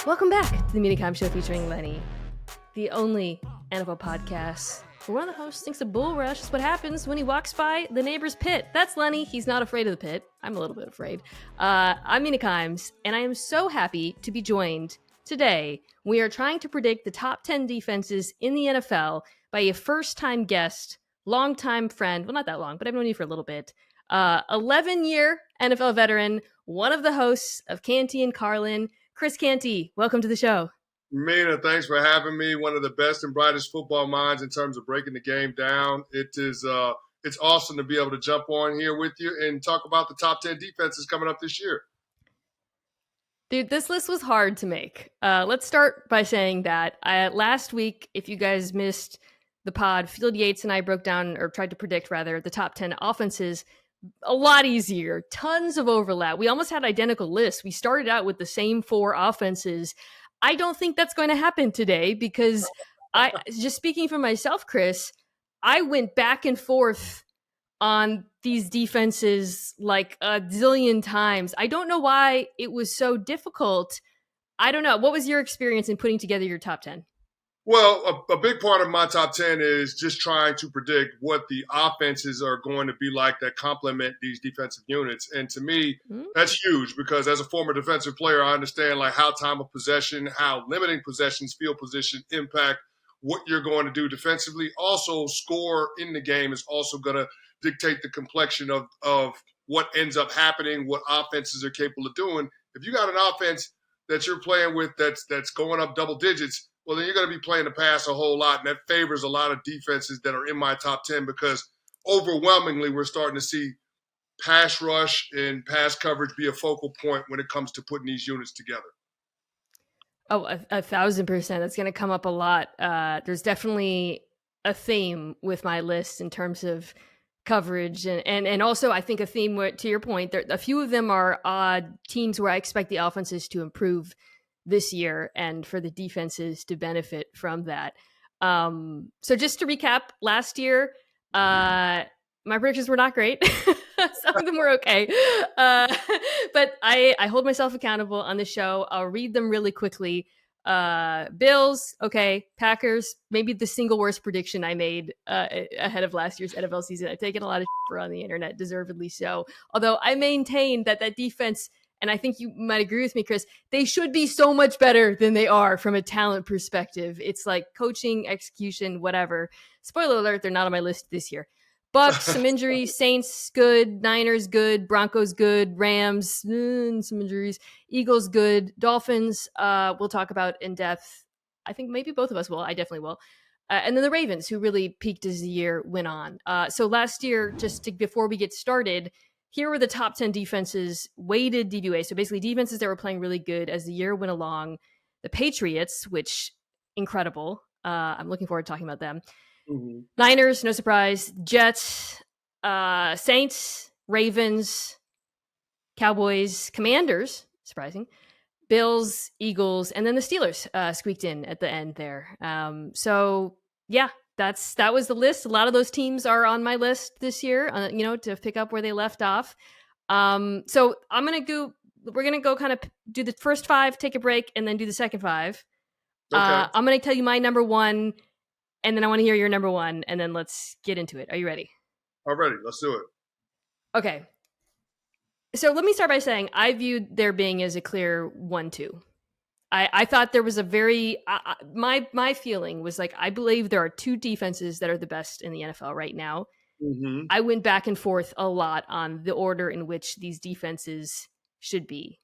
Welcome back to the Mina Kimes Show featuring Lenny, the only NFL podcast where one of the hosts thinks a bull rush is what happens when he walks by the neighbor's pit. That's Lenny. He's not afraid of the pit. I'm a little bit afraid. I'm Mina Kimes, and I am so happy to be joined today. We are trying to predict the top 10 defenses in the NFL by a first-time guest, longtime friend. Well, not that long, but I've known you for a little bit. 11-year NFL veteran, one of the hosts of Canty and Carlin, Chris Canty. Welcome to the show. Mina, thanks for having me. One of the best and brightest football minds in terms of breaking the game down. It's awesome to be able to jump on here with you and talk about the top 10 defenses coming up this year. Dude, this list was hard to make. Let's start by saying that last week, if you guys missed the pod, Field Yates and I broke down, or tried to predict rather, the top 10 offenses. A lot easier, tons of overlap. We almost had identical lists. We started out with the same 4 offenses. I don't think that's going to happen today because just speaking for myself, Chris, I went back and forth on these defenses like a zillion times. I don't know why it was so difficult. I don't know. What was your experience in putting together your top 10? Well, a big part of my top 10 is just trying to predict what the offenses are going to be like that complement these defensive units. And to me, that's huge because as a former defensive player, I understand like how time of possession, how limiting possessions, field position impact what you're going to do defensively. Also, score in the game is also going to dictate the complexion of what ends up happening, what offenses are capable of doing. If you got an offense that you're playing with that's going up double digits, well, then you're going to be playing the pass a whole lot, and that favors a lot of defenses that are in my top 10 because overwhelmingly we're starting to see pass rush and pass coverage be a focal point when it comes to putting these units together. Oh, 1,000%. That's going to come up a lot. There's definitely a theme with my list in terms of coverage. And also, I think a theme where, to your point, a few of them are odd teams where I expect the offenses to improve this year and for the defenses to benefit from that. So just to recap, last year, my predictions were not great. Some of them were okay. But I hold myself accountable on the show. I'll read them really quickly. Bills, okay. Packers, maybe the single worst prediction I made ahead of last year's NFL season. I've taken a lot of shit on the internet, deservedly so. Although I maintain that defense, and I think you might agree with me, Chris, they should be so much better than they are from a talent perspective. It's like coaching, execution, whatever. Spoiler alert, they're not on my list this year. Bucks, some injuries. Saints, good. Niners, good. Broncos, good. Rams, some injuries. Eagles, good. Dolphins, we'll talk about in depth. I think maybe both of us will. I definitely will. And then the Ravens, who really peaked as the year went on. So last year, before we get started, here were the top 10 defenses, weighted DVOA. So basically defenses that were playing really good as the year went along. The Patriots, which, incredible. I'm looking forward to talking about them. Mm-hmm. Niners, no surprise. Jets, Saints, Ravens, Cowboys, Commanders, surprising. Bills, Eagles, and then the Steelers squeaked in at the end there. So, yeah. That was the list. A lot of those teams are on my list this year, to pick up where they left off. So we're going to go kind of do the first 5, take a break, and then do the second 5. Okay. I'm going to tell you my number 1, and then I want to hear your number 1, and then let's get into it. Are you ready? I'm ready. Let's do it. Okay. So let me start by saying I viewed there being as a clear 1-2. I thought there was a very my feeling was like I believe there are 2 defenses that are the best in the NFL right now. Mm-hmm. I went back and forth a lot on the order in which these defenses should be.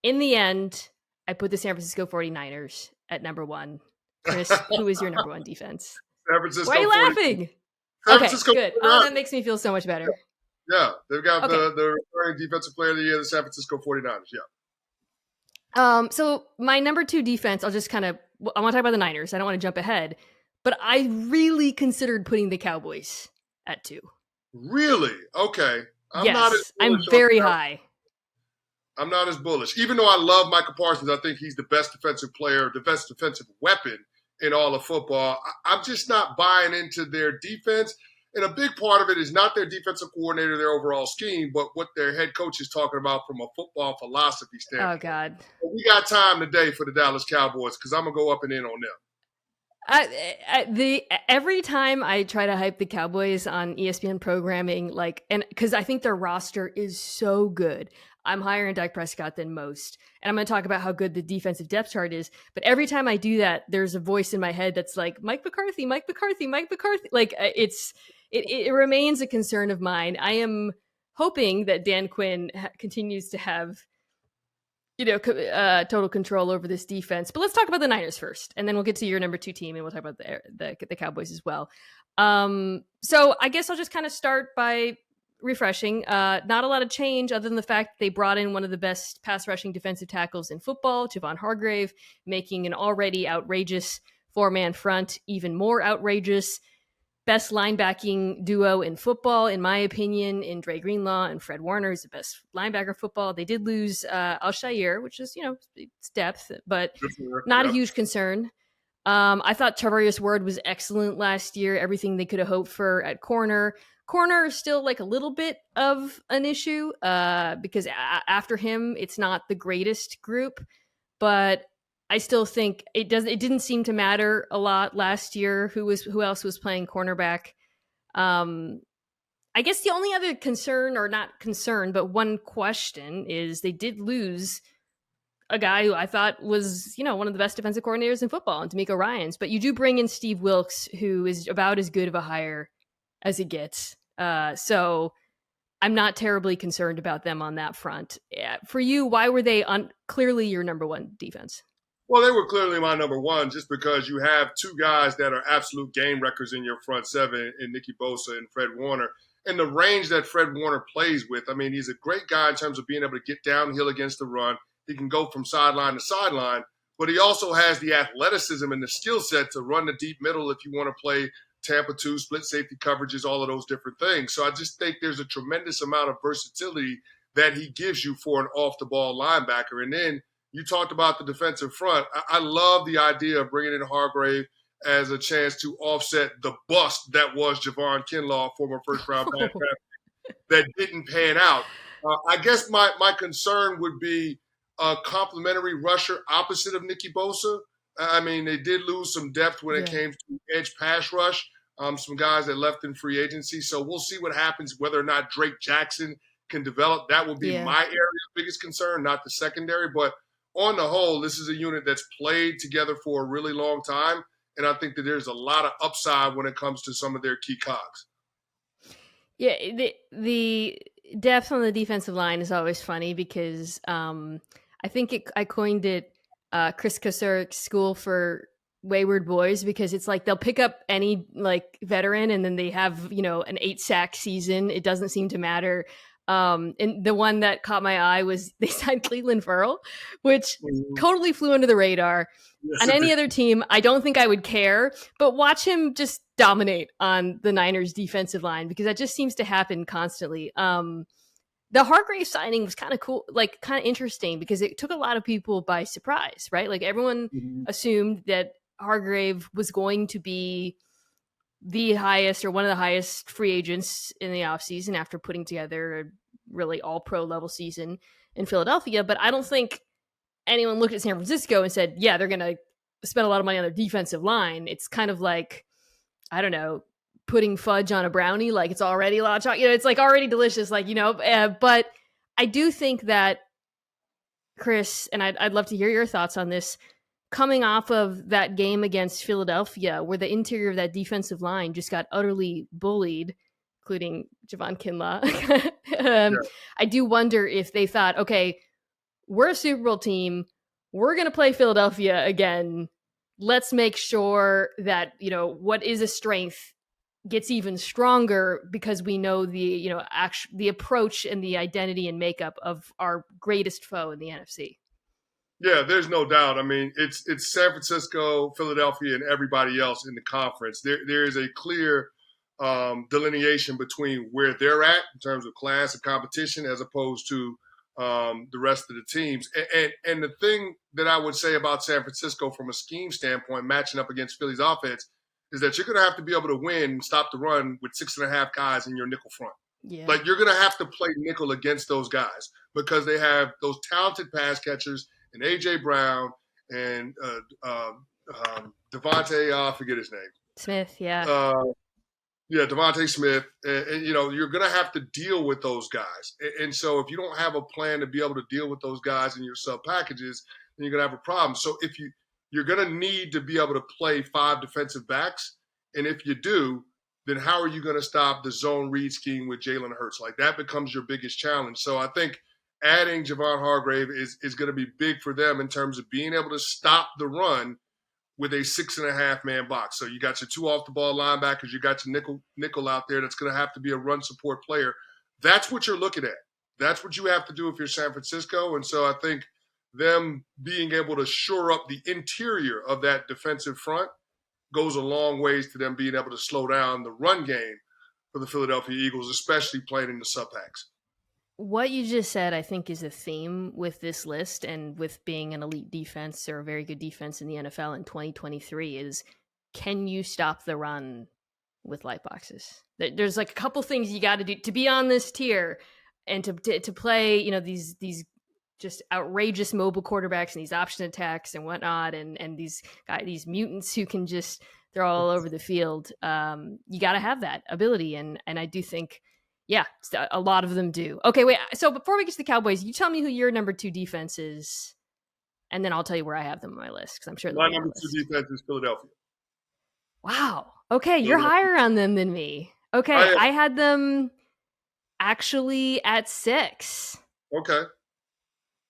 In the end, I put the San Francisco 49ers at number 1. Chris, who is your number 1 defense? San Francisco. Why are you laughing? Okay, good. Oh, that makes me feel so much better. Yeah, they've got the recurring defensive player of the year, the San Francisco 49ers. Yeah. So my number 2 defense, I want to talk about the Niners. I don't want to jump ahead, but I really considered putting the Cowboys at 2. Really? Okay. I'm very high. I'm not as bullish. Even though I love Michael Parsons, I think he's the best defensive player, the best defensive weapon in all of football. I'm just not buying into their defense. And a big part of it is not their defensive coordinator, their overall scheme, but what their head coach is talking about from a football philosophy Oh standpoint. God. But we got time today for the Dallas Cowboys because I'm going to go up and in on them. Every time I try to hype the Cowboys on ESPN programming, and because I think their roster is so good, I'm higher in Dak Prescott than most, and I'm going to talk about how good the defensive depth chart is. But every time I do that, there's a voice in my head that's like Mike McCarthy, Mike McCarthy, Mike McCarthy. It remains a concern of mine. I am hoping that Dan Quinn continues to have total control over this defense. But let's talk about the Niners first, and then we'll get to your number 2 team, and we'll talk about the Cowboys as well. So I guess I'll just kind of start by refreshing. Not a lot of change other than the fact that they brought in one of the best pass rushing defensive tackles in football, Javon Hargrave, making an already outrageous 4-man front even more outrageous. Best linebacking duo in football, in my opinion, in Dre Greenlaw and Fred Warner is the best linebacker football. They did lose Al-Shaair, which is, it's depth, but not a huge concern. I thought Tarvarius Ward was excellent last year. Everything they could have hoped for at corner. Corner is still like a little bit of an issue because after him, it's not the greatest group, but I still think it didn't seem to matter a lot last year who else was playing cornerback. I guess the only other concern, or not concern, but one question is they did lose a guy who I thought was, one of the best defensive coordinators in football, and D'Amico Ryans. But you do bring in Steve Wilkes, who is about as good of a hire as it gets. So I'm not terribly concerned about them on that front. For you, why were they clearly your number 1 defense? Well, they were clearly my number 1 just because you have 2 guys that are absolute game wreckers in your front 7 in Nicky Bosa and Fred Warner. And the range that Fred Warner plays with, I mean, he's a great guy in terms of being able to get downhill against the run. He can go from sideline to sideline, but he also has the athleticism and the skill set to run the deep middle if you want to play Tampa 2, split safety coverages, all of those different things. So I just think there's a tremendous amount of versatility that he gives you for an off-the-ball linebacker. And then you talked about the defensive front. I love the idea of bringing in Hargrave as a chance to offset the bust that was Javon Kinlaw, former first-round draft pick, that didn't pan out. I guess my concern would be a complementary rusher opposite of Nicky Bosa. I mean, they did lose some depth when it came to edge pass rush, some guys that left in free agency. So we'll see what happens, whether or not Drake Jackson can develop. That will be my area of biggest concern, not the secondary. But on the whole, this is a unit that's played together for a really long time, and I think that there's a lot of upside when it comes to some of their key cogs. Yeah, the depth on the defensive line is always funny because I think I coined it Chris Kosurik's school for wayward boys, because it's like they'll pick up any veteran and then they have an 8-sack season. It doesn't seem to matter. And the one that caught my eye was they signed Cleveland Ferrell, which totally flew under the radar. Yes, on any other team, I don't think I would care, but watch him just dominate on the Niners defensive line, because that just seems to happen constantly. The Hargrave signing was kind of cool, kind of interesting, because it took a lot of people by surprise, right? Like everyone assumed that Hargrave was going to be the highest or one of the highest free agents in the offseason after putting together a really all-pro level season in Philadelphia. But I don't think anyone looked at San Francisco and said, yeah, they're going to spend a lot of money on their defensive line. It's kind of like, I don't know, putting fudge on a brownie. Like it's already a lot of chocolate. It's already delicious. But I do think that, Chris, and I'd love to hear your thoughts on this, coming off of that game against Philadelphia, where the interior of that defensive line just got utterly bullied, including Javon Kinlaw. I do wonder if they thought, okay, we're a Super Bowl team. We're going to play Philadelphia again. Let's make sure that, what is a strength gets even stronger, because we know the approach and the identity and makeup of our greatest foe in the NFC. Yeah, there's no doubt. I mean, it's San Francisco, Philadelphia, and everybody else in the conference. There is a clear delineation between where they're at in terms of class and competition, as opposed to the rest of the teams. And the thing that I would say about San Francisco from a scheme standpoint, matching up against Philly's offense, is that you're going to have to be able to win, stop the run with 6.5 guys in your nickel front. Yeah. Like, you're going to have to play nickel against those guys because they have those talented pass catchers and A.J. Brown and Devontae, I forget his name. Smith, yeah. Devontae Smith. And, you're going to have to deal with those guys. And so if you don't have a plan to be able to deal with those guys in your sub packages, then you're going to have a problem. So if you're going to need to be able to play 5 defensive backs. And if you do, then how are you going to stop the zone read scheme with Jalen Hurts? Like, that becomes your biggest challenge. So I think adding Javon Hargrave is going to be big for them in terms of being able to stop the run with a 6.5 man box. So you got your 2 off the ball linebackers, you got your nickel out there that's going to have to be a run support player. That's what you're looking at. That's what you have to do if you're San Francisco. And so I think them being able to shore up the interior of that defensive front goes a long ways to them being able to slow down the run game for the Philadelphia Eagles, especially playing in the sub-packs. What you just said, I think, is a theme with this list and with being an elite defense or a very good defense in the NFL in 2023 is, can you stop the run with light boxes? There's like a couple things you got to do to be on this tier and to play, these just outrageous mobile quarterbacks and these option attacks and whatnot, and these mutants who can just throw all over the field. You got to have that ability, and I do think, yeah, a lot of them do. Okay, wait. So before we get to the Cowboys, you tell me who your number 2 defense is, and then I'll tell you where I have them on my list because I'm sure my number 2 defense is Philadelphia. Wow. Okay, you're higher on them than me. Okay, I had them actually at 6. Okay.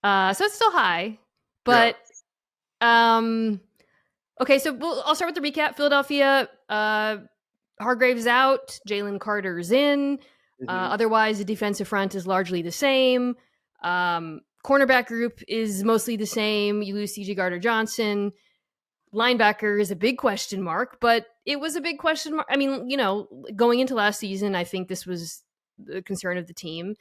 So it's still high, but okay. So I'll start with the recap. Philadelphia, Hargrave's out, Jalen Carter's in. Otherwise, the defensive front is largely the same. Cornerback group is mostly the same. You lose C.J. Gardner-Johnson. Linebacker is a big question mark, but it was a big question mark. I mean, going into last season, I think this was the concern of the team.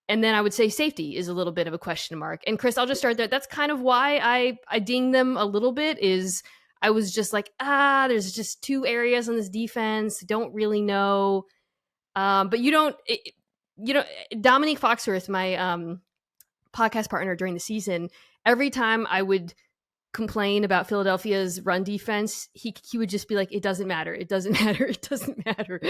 And then I would say safety is a little bit of a question mark. And Chris, I'll just start there. That's kind of why I ding them a little bit is I was just like, there's just 2 areas on this defense. Don't really know. But Dominique Foxworth, my podcast partner during the season, every time I would complain about Philadelphia's run defense, he would just be like, it doesn't matter. It doesn't matter. It doesn't matter.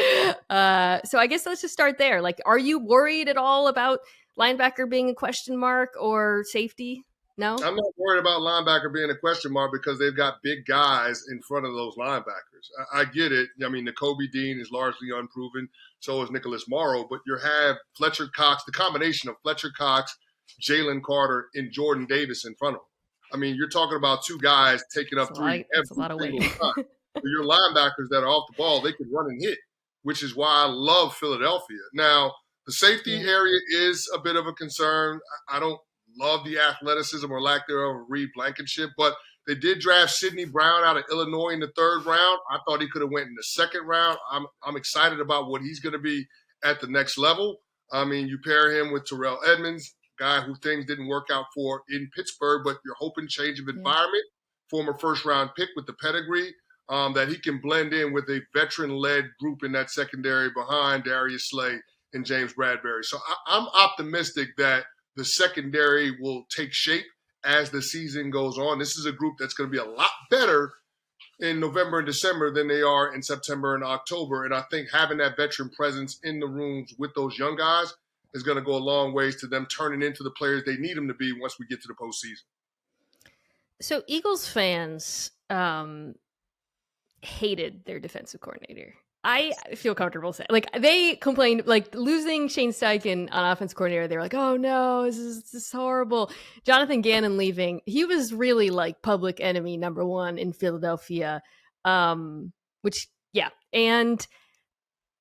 So I guess let's just start there. Like, are you worried at all about linebacker being a question mark or safety? No? I'm not worried about linebacker being a question mark because they've got big guys in front of those linebackers. I get it. I mean, Nakobe Dean is largely unproven. So is Nicholas Morrow. But you have Fletcher Cox, the combination of Fletcher Cox, Jalen Carter, and Jordan Davis in front of them. I mean, you're talking about 2 guys taking up 3 every single time. For your linebackers that are off the ball, they can run and hit, which is why I love Philadelphia. Now, the safety area is a bit of a concern. I don't love the athleticism or lack thereof of Reed Blankenship, but they did draft Sidney Brown out of Illinois in the 3rd round. I thought he could have went in the 2nd round. I'm excited about what he's going to be at the next level. I mean, you pair him with Terrell Edmonds, guy who things didn't work out for in Pittsburgh, but you're hoping change of environment, former 1st-round pick with the pedigree, that he can blend in with a veteran-led group in that secondary behind Darius Slay and James Bradbury. So I'm optimistic that the secondary will take shape as the season goes on. This is a group that's going to be a lot better in November and December than they are in September and October. And I think having that veteran presence in the rooms with those young guys is going to go a long ways to them turning into the players they need them to be once we get to the postseason. So Eagles fans hated their defensive coordinator. I feel comfortable saying, like, they complained, like, losing Shane Steichen on offense coordinator. They were like, oh no, this is horrible. Jonathan Gannon leaving. He was really like public enemy number 1 in Philadelphia. Which, yeah. And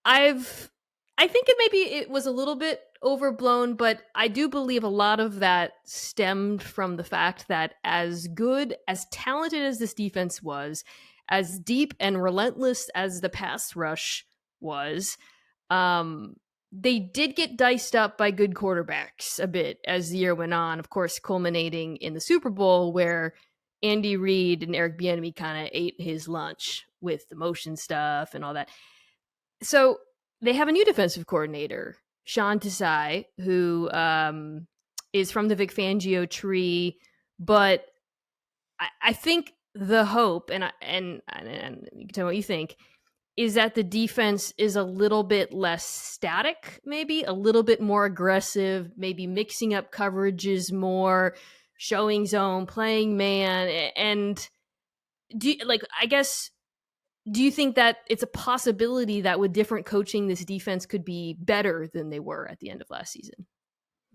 I think it was a little bit overblown, but I do believe a lot of that stemmed from the fact that as good, as talented as this defense was, as deep and relentless as the pass rush was, they did get diced up by good quarterbacks a bit as the year went on, of course, culminating in the Super Bowl where Andy Reid and Eric Bieniemy kind of ate his lunch with the motion stuff and all that. So they have a new defensive coordinator, Sean Desai, who is from the Vic Fangio tree, but I think the hope, and you can tell me what you think, is that the defense is a little bit less static, maybe a little bit more aggressive, maybe mixing up coverages more, showing zone, playing man, and do you think that it's a possibility that with different coaching, this defense could be better than they were at the end of last season?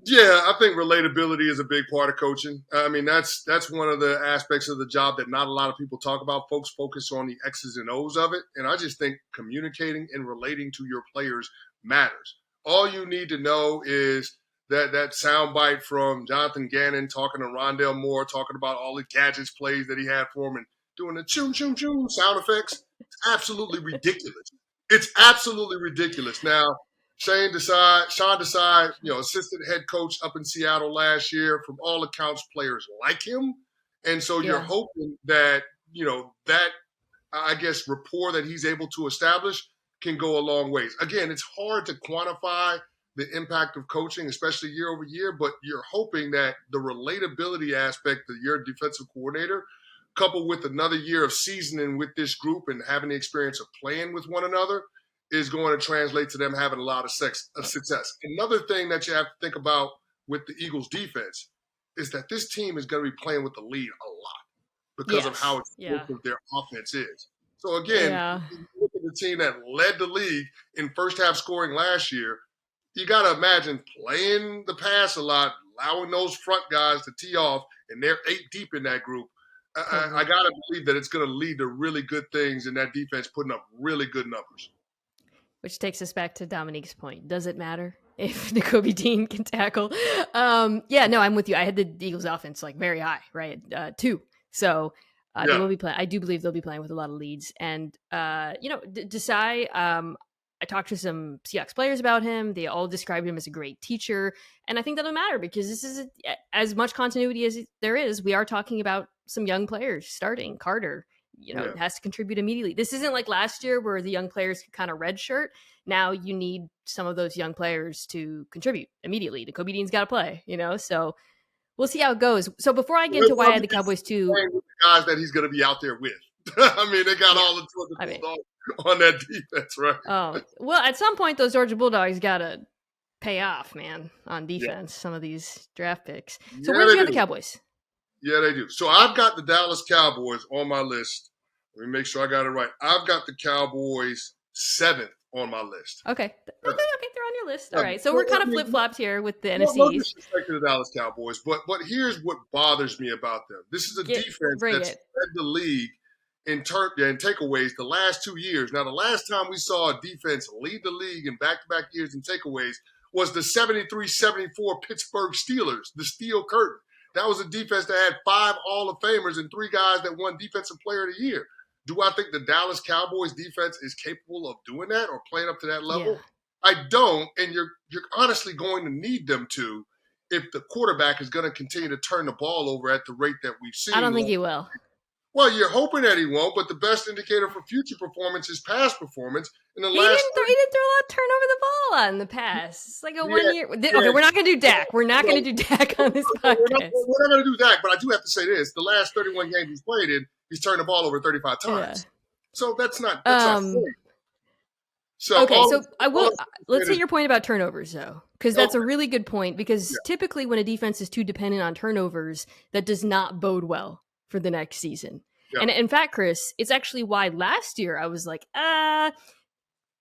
Yeah, I think relatability is a big part of coaching. I mean, that's one of the aspects of the job that not a lot of people talk about. Folks focus on the X's and O's of it. And I just think communicating and relating to your players matters. All you need to know is that soundbite from Jonathan Gannon talking to Rondale Moore, talking about all the gadgets plays that he had for him and doing the choo, choo, choo sound effects. It's absolutely ridiculous. It's absolutely ridiculous. Now, Sean Desai, assistant head coach up in Seattle last year. From all accounts, players like him. And so you're hoping that, that, I guess, rapport that he's able to establish can go a long ways. Again, it's hard to quantify the impact of coaching, especially year over year, but you're hoping that the relatability aspect of your defensive coordinator, coupled with another year of seasoning with this group and having the experience of playing with one another, is going to translate to them having a lot of success. Another thing that you have to think about with the Eagles defense is that this team is going to be playing with the lead a lot because of how explosive their offense is. So again, you look at the team that led the league in first half scoring last year, you got to imagine playing the pass a lot, allowing those front guys to tee off, and they're 8 deep in that group. I got to believe that it's going to lead to really good things in that defense putting up really good numbers. Which takes us back to Dominique's point. Does it matter if Nakobe Dean can tackle? I'm with you. I had the Eagles offense very high, right? 2. So they will be playing. I do believe they'll be playing with a lot of leads. And, Desai, I talked to some Seahawks players about him. They all described him as a great teacher. And I think that'll matter because this is as much continuity as there is. We are talking about some young players starting. Carter, has to contribute immediately. This isn't like last year where the young players could kind of redshirt. Now you need some of those young players to contribute immediately. Nakobe Dean's got to play, so we'll see how it goes. So before I get into why I had the Cowboys too, the guys that he's going to be out there with. I mean, they got all the Georgia Bulldogs on that defense, right? Oh, well, at some point those Georgia Bulldogs got to pay off, man, on defense. Some of these draft picks. So where'd you have the Cowboys? Yeah, they do. So I've got the Dallas Cowboys on my list. Let me make sure I got it right. I've got the Cowboys 7th on my list. Okay, they're on your list. All right, so we're kind of flip-flopped here with the NFCs. No disrespect to the Dallas Cowboys, but here's what bothers me about them. This is a defense that's led the league in takeaways the last 2 years. Now, the last time we saw a defense lead the league in back-to-back years in takeaways was the 73-74 Pittsburgh Steelers, the Steel Curtain. That was a defense that had 5 Hall of Famers and 3 guys that won Defensive Player of the Year. Do I think the Dallas Cowboys defense is capable of doing that or playing up to that level? Yeah. I don't, and you're honestly going to need them to if the quarterback is going to continue to turn the ball over at the rate that we've seen. I don't think he will. Well, you're hoping that he won't, but the best indicator for future performance is past performance. He didn't throw a lot of turnover the ball on the pass. It's like a 1 year. Okay, we're not going to do Dak. We're not going to do Dak on this podcast. We're not going to do Dak, but I do have to say this. The last 31 games he's played in, he's turned the ball over 35 times. Yeah. So that's not fair. So let's hit your point about turnovers, though, because that's a really good point, because typically when a defense is too dependent on turnovers, that does not bode well for the next season. Yeah. And in fact, Chris, it's actually why last year I was like,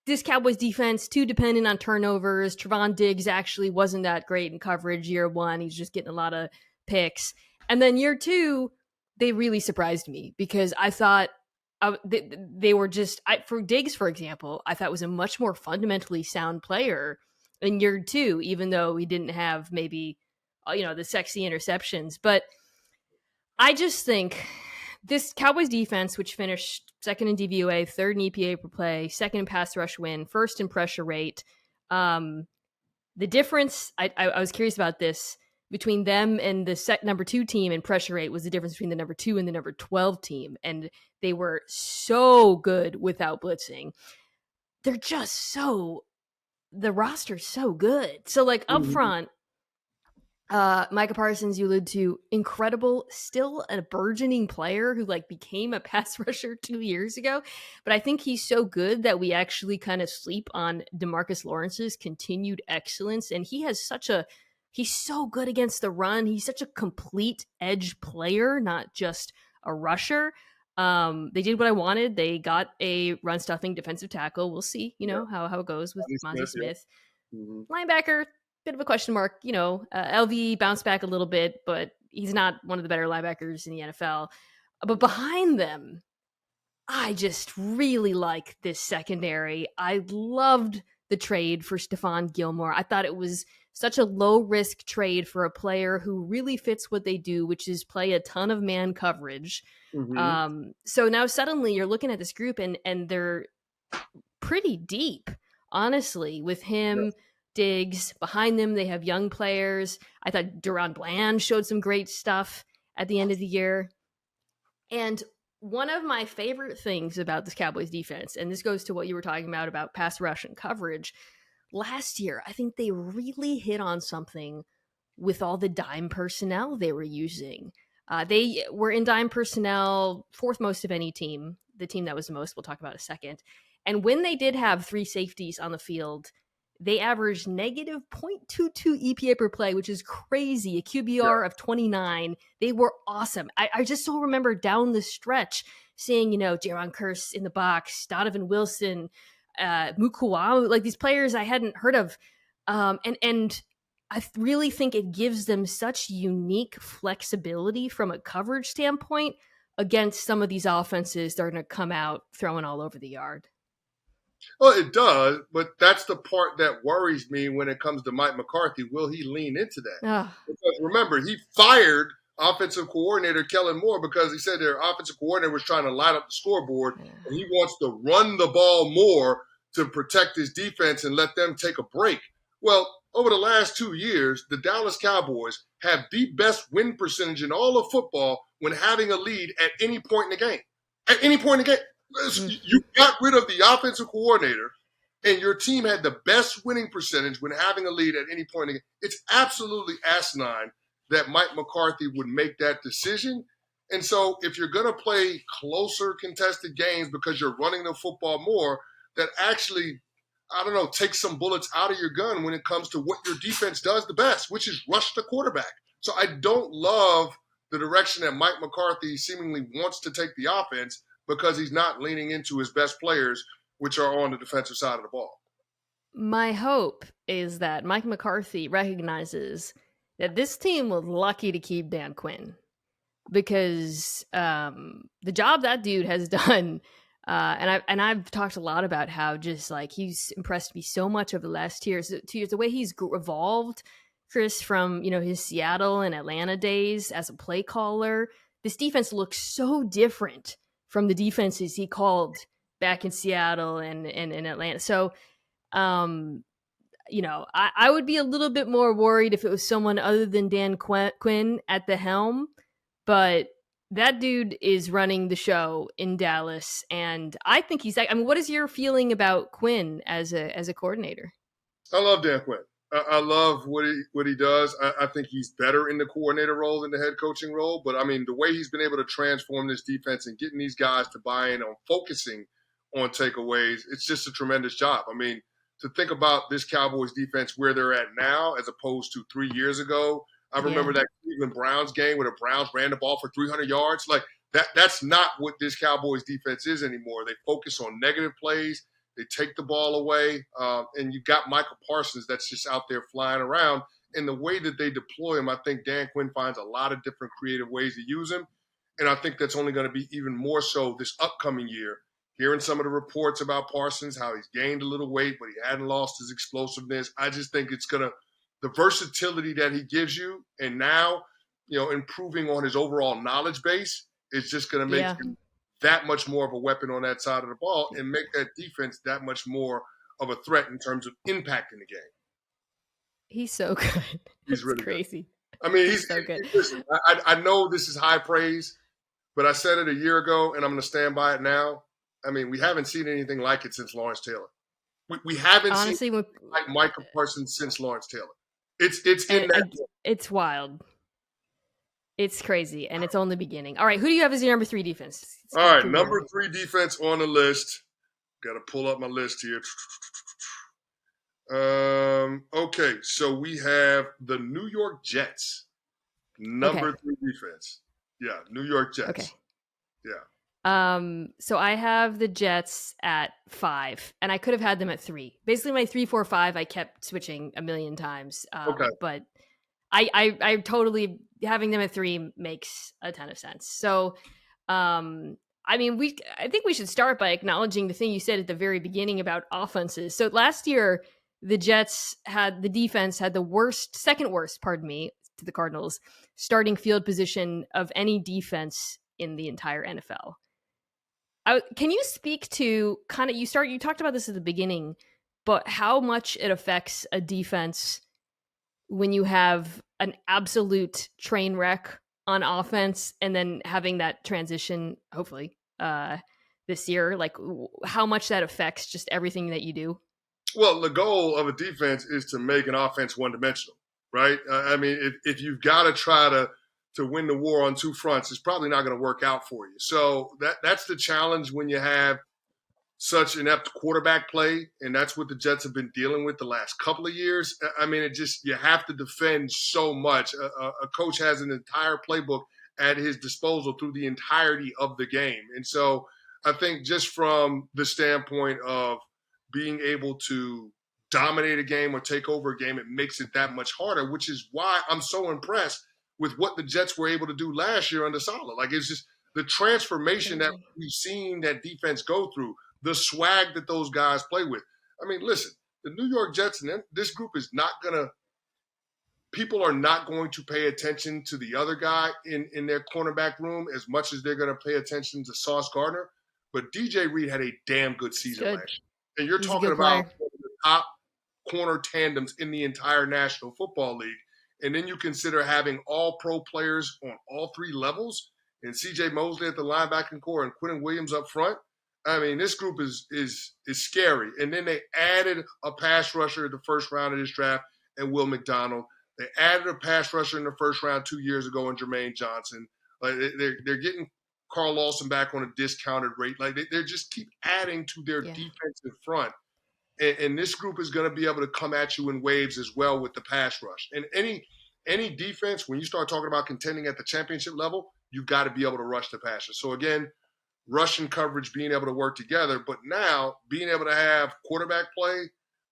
this Cowboys defense too dependent on turnovers. Trevon Diggs actually wasn't that great in coverage year 1. He's just getting a lot of picks. And then year 2, they really surprised me because I thought they were just, for Diggs, for example, I thought was a much more fundamentally sound player in year 2, even though he didn't have maybe, the sexy interceptions. But I just think this Cowboys defense, which finished 2nd in DVOA, 3rd in EPA per play, 2nd in pass rush win, 1st in pressure rate. The difference, I was curious about this. between them and the number 2 team in pressure rate was the difference between the number 2 and the number 12 team. And they were so good without blitzing. They're just the roster's so good. So like up front, Micah Parsons, you allude to, incredible, still a burgeoning player who like became a pass rusher 2 years ago. But I think he's so good that we actually kind of sleep on DeMarcus Lawrence's continued excellence. And he's so good against the run. He's such a complete edge player, not just a rusher. They did what I wanted. They got a run stuffing defensive tackle. We'll see, how it goes with Monty Smith. Linebacker, bit of a question mark. LV bounced back a little bit, but he's not one of the better linebackers in the NFL. But behind them, I just really like this secondary. I loved the trade for Stephon Gilmore. I thought it was such a low-risk trade for a player who really fits what they do, which is play a ton of man coverage. So now suddenly you're looking at this group and they're pretty deep, honestly, with him, Diggs. Behind them, they have young players. I thought Duron Bland showed some great stuff at the end of the year. And one of my favorite things about this Cowboys defense, and this goes to what you were talking about pass rush and coverage, last year, I think they really hit on something with all the dime personnel they were using. They were in dime personnel, fourth most of any team. The team that was the most, we'll talk about in a second. And when they did have 3 safeties on the field, they averaged negative 0.22 EPA per play, which is crazy. A QBR of 29. They were awesome. I just so remember down the stretch seeing, Jaron Kearse in the box, Donovan Wilson, Mukuamu, like these players I hadn't heard of. And I really think it gives them such unique flexibility from a coverage standpoint against some of these offenses that are going to come out throwing all over the yard. Well, it does, but that's the part that worries me when it comes to Mike McCarthy. Will he lean into that? Because remember, he fired offensive coordinator Kellen Moore because he said their offensive coordinator was trying to light up the scoreboard, and he wants to run the ball more to protect his defense and let them take a break. Well, over the last 2 years, the Dallas Cowboys have the best win percentage in all of football when having a lead at any point in the game. At any point in the game. You got rid of the offensive coordinator, and your team had the best winning percentage when having a lead at any point in the game. It's absolutely asinine that Mike McCarthy would make that decision. And so if you're going to play closer contested games because you're running the football more, that actually, take some bullets out of your gun when it comes to what your defense does the best, which is rush the quarterback. So I don't love the direction that Mike McCarthy seemingly wants to take the offense because he's not leaning into his best players, which are on the defensive side of the ball. My hope is that Mike McCarthy recognizes that this team was lucky to keep Dan Quinn because the job that dude has done, and I've talked a lot about how just like he's impressed me so much over the last 2 years. The way he's evolved, Chris, from his Seattle and Atlanta days as a play caller. This defense looks so different from the defenses he called back in Seattle and in Atlanta. So, I would be a little bit more worried if it was someone other than Dan Quinn at the helm, but that dude is running the show in Dallas, and I think he's like, what is your feeling about Quinn as a coordinator? I love Dan Quinn. I love what he does. I think he's better in the coordinator role than the head coaching role. But, the way he's been able to transform this defense and getting these guys to buy in on focusing on takeaways, it's just a tremendous job. To think about this Cowboys defense where they're at now as opposed to 3 years ago. I remember that Cleveland Browns game where the Browns ran the ball for 300 yards. Like that's not what this Cowboys defense is anymore. They focus on negative plays. They take the ball away, and you got Michael Parsons that's just out there flying around. And the way that they deploy him, I think Dan Quinn finds a lot of different creative ways to use him. And I think that's only going to be even more so this upcoming year. Hearing some of the reports about Parsons, how he's gained a little weight, but he hadn't lost his explosiveness. I just think it's going to – the versatility that he gives you and now, improving on his overall knowledge base is just going to make him that much more of a weapon on that side of the ball and make that defense that much more of a threat in terms of impacting the game. He's so good. He's really crazy. I mean, He's so good. listen, I know this is high praise, but I said it a year ago, and I'm going to stand by it now. I mean, we haven't seen anything like it since Lawrence Taylor. We haven't seen Honestly, when, anything like Michael Parsons since Lawrence Taylor. It's in and that. it's wild. It's crazy, and it's only beginning. All right, who do you have as your number 3 defense? All right, number 3 defense on the list. Got to pull up my list here. Okay, so we have the New York Jets, number 3 defense. Yeah, New York Jets. Okay. Yeah. So I have the Jets at 5, and I could have had them at 3. Basically, my 3, 4, 5, I kept switching a million times. Okay. But I totally having them at 3 makes a ton of sense. So, I mean, I think we should start by acknowledging the thing you said at the very beginning about offenses. So last year, the defense had the second worst, to the Cardinals, starting field position of any defense in the entire NFL. Can you speak to you talked about this at the beginning, but how much it affects a defense when you have an absolute train wreck on offense and then having that transition, hopefully, this year, like how much that affects just everything that you do? Well, the goal of a defense is to make an offense one-dimensional, right? I mean, if you've got to try to win the war on 2 fronts, it's probably not going to work out for you. So that's the challenge when you have such inept quarterback play, and that's what the Jets have been dealing with the last couple of years. I mean, you have to defend so much. A coach has an entire playbook at his disposal through the entirety of the game. And so I think just from the standpoint of being able to dominate a game or take over a game, it makes it that much harder, which is why I'm so impressed with what the Jets were able to do last year under Saleh. Like, it's just the transformation that we've seen that defense go through, the swag that those guys play with. I mean, listen, the New York Jets and this group is not going to – people are not going to pay attention to the other guy in their cornerback room as much as they're going to pay attention to Sauce Gardner. But DJ Reed had a damn good season last year. And you're talking about one of the top corner tandems in the entire National Football League. And then you consider having all-pro players on all 3 levels and C.J. Mosley at the linebacking core and Quentin Williams up front. I mean, this group is scary. And then they added a pass rusher in the first round of this draft and Will McDonald. They added a pass rusher in the first round 2 years ago in Jermaine Johnson. They're getting Carl Lawson back on a discounted rate. Like they just keep adding to their defensive front. And this group is going to be able to come at you in waves as well with the pass rush. And any defense, when you start talking about contending at the championship level, you've got to be able to rush the passer. So again, rush and coverage being able to work together. But now being able to have quarterback play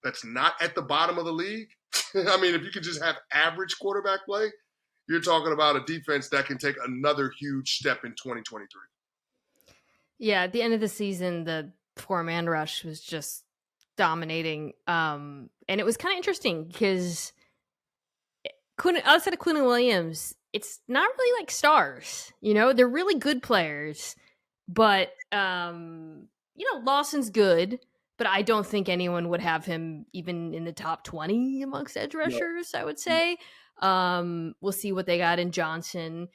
that's not at the bottom of the league. I mean, if you could just have average quarterback play, you're talking about a defense that can take another huge step in 2023. Yeah, at the end of the season, the 4-man rush was just dominating. And it was kind of interesting because outside of Quentin Williams, it's not really like stars. You know, they're really good players. But, Lawson's good. But I don't think anyone would have him even in the top 20 amongst edge rushers, I would say. We'll see what they got in Johnson.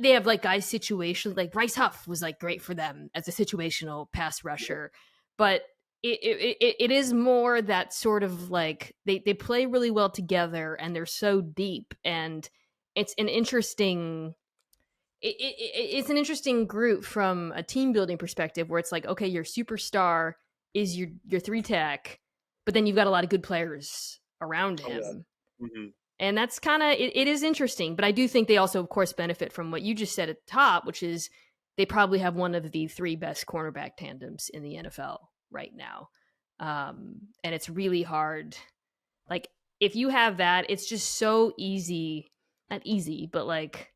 They have like guys situational, like Bryce Huff was like great for them as a situational pass rusher. But it is more that sort of like they play really well together and they're so deep. And it's an interesting it's an interesting group from a team building perspective where it's like, okay, your superstar is your 3-tech, but then you've got a lot of good players around him. Mm-hmm. And that's kind of, it is interesting. But I do think they also, of course, benefit from what you just said at the top, which is they probably have one of the 3 best cornerback tandems in the NFL right now. And it's really hard. Like, if you have that, it's just so easy. Not easy, but like,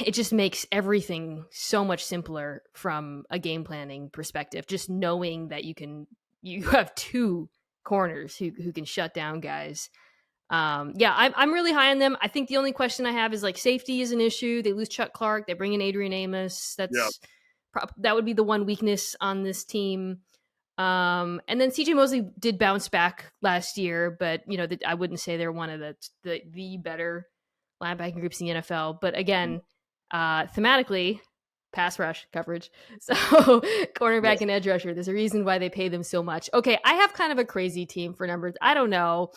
it just makes everything so much simpler from a game planning perspective. Just knowing that you have 2 corners who can shut down guys. I'm really high on them. I think the only question I have is like safety is an issue. They lose Chuck Clark. They bring in Adrian Amos. That would be the one weakness on this team. And then CJ Mosley did bounce back last year, but I wouldn't say they're one of the better linebacking groups in the NFL. But again, thematically, pass rush coverage. So cornerback and edge rusher. There's a reason why they pay them so much. Okay, I have kind of a crazy team for numbers. I don't know.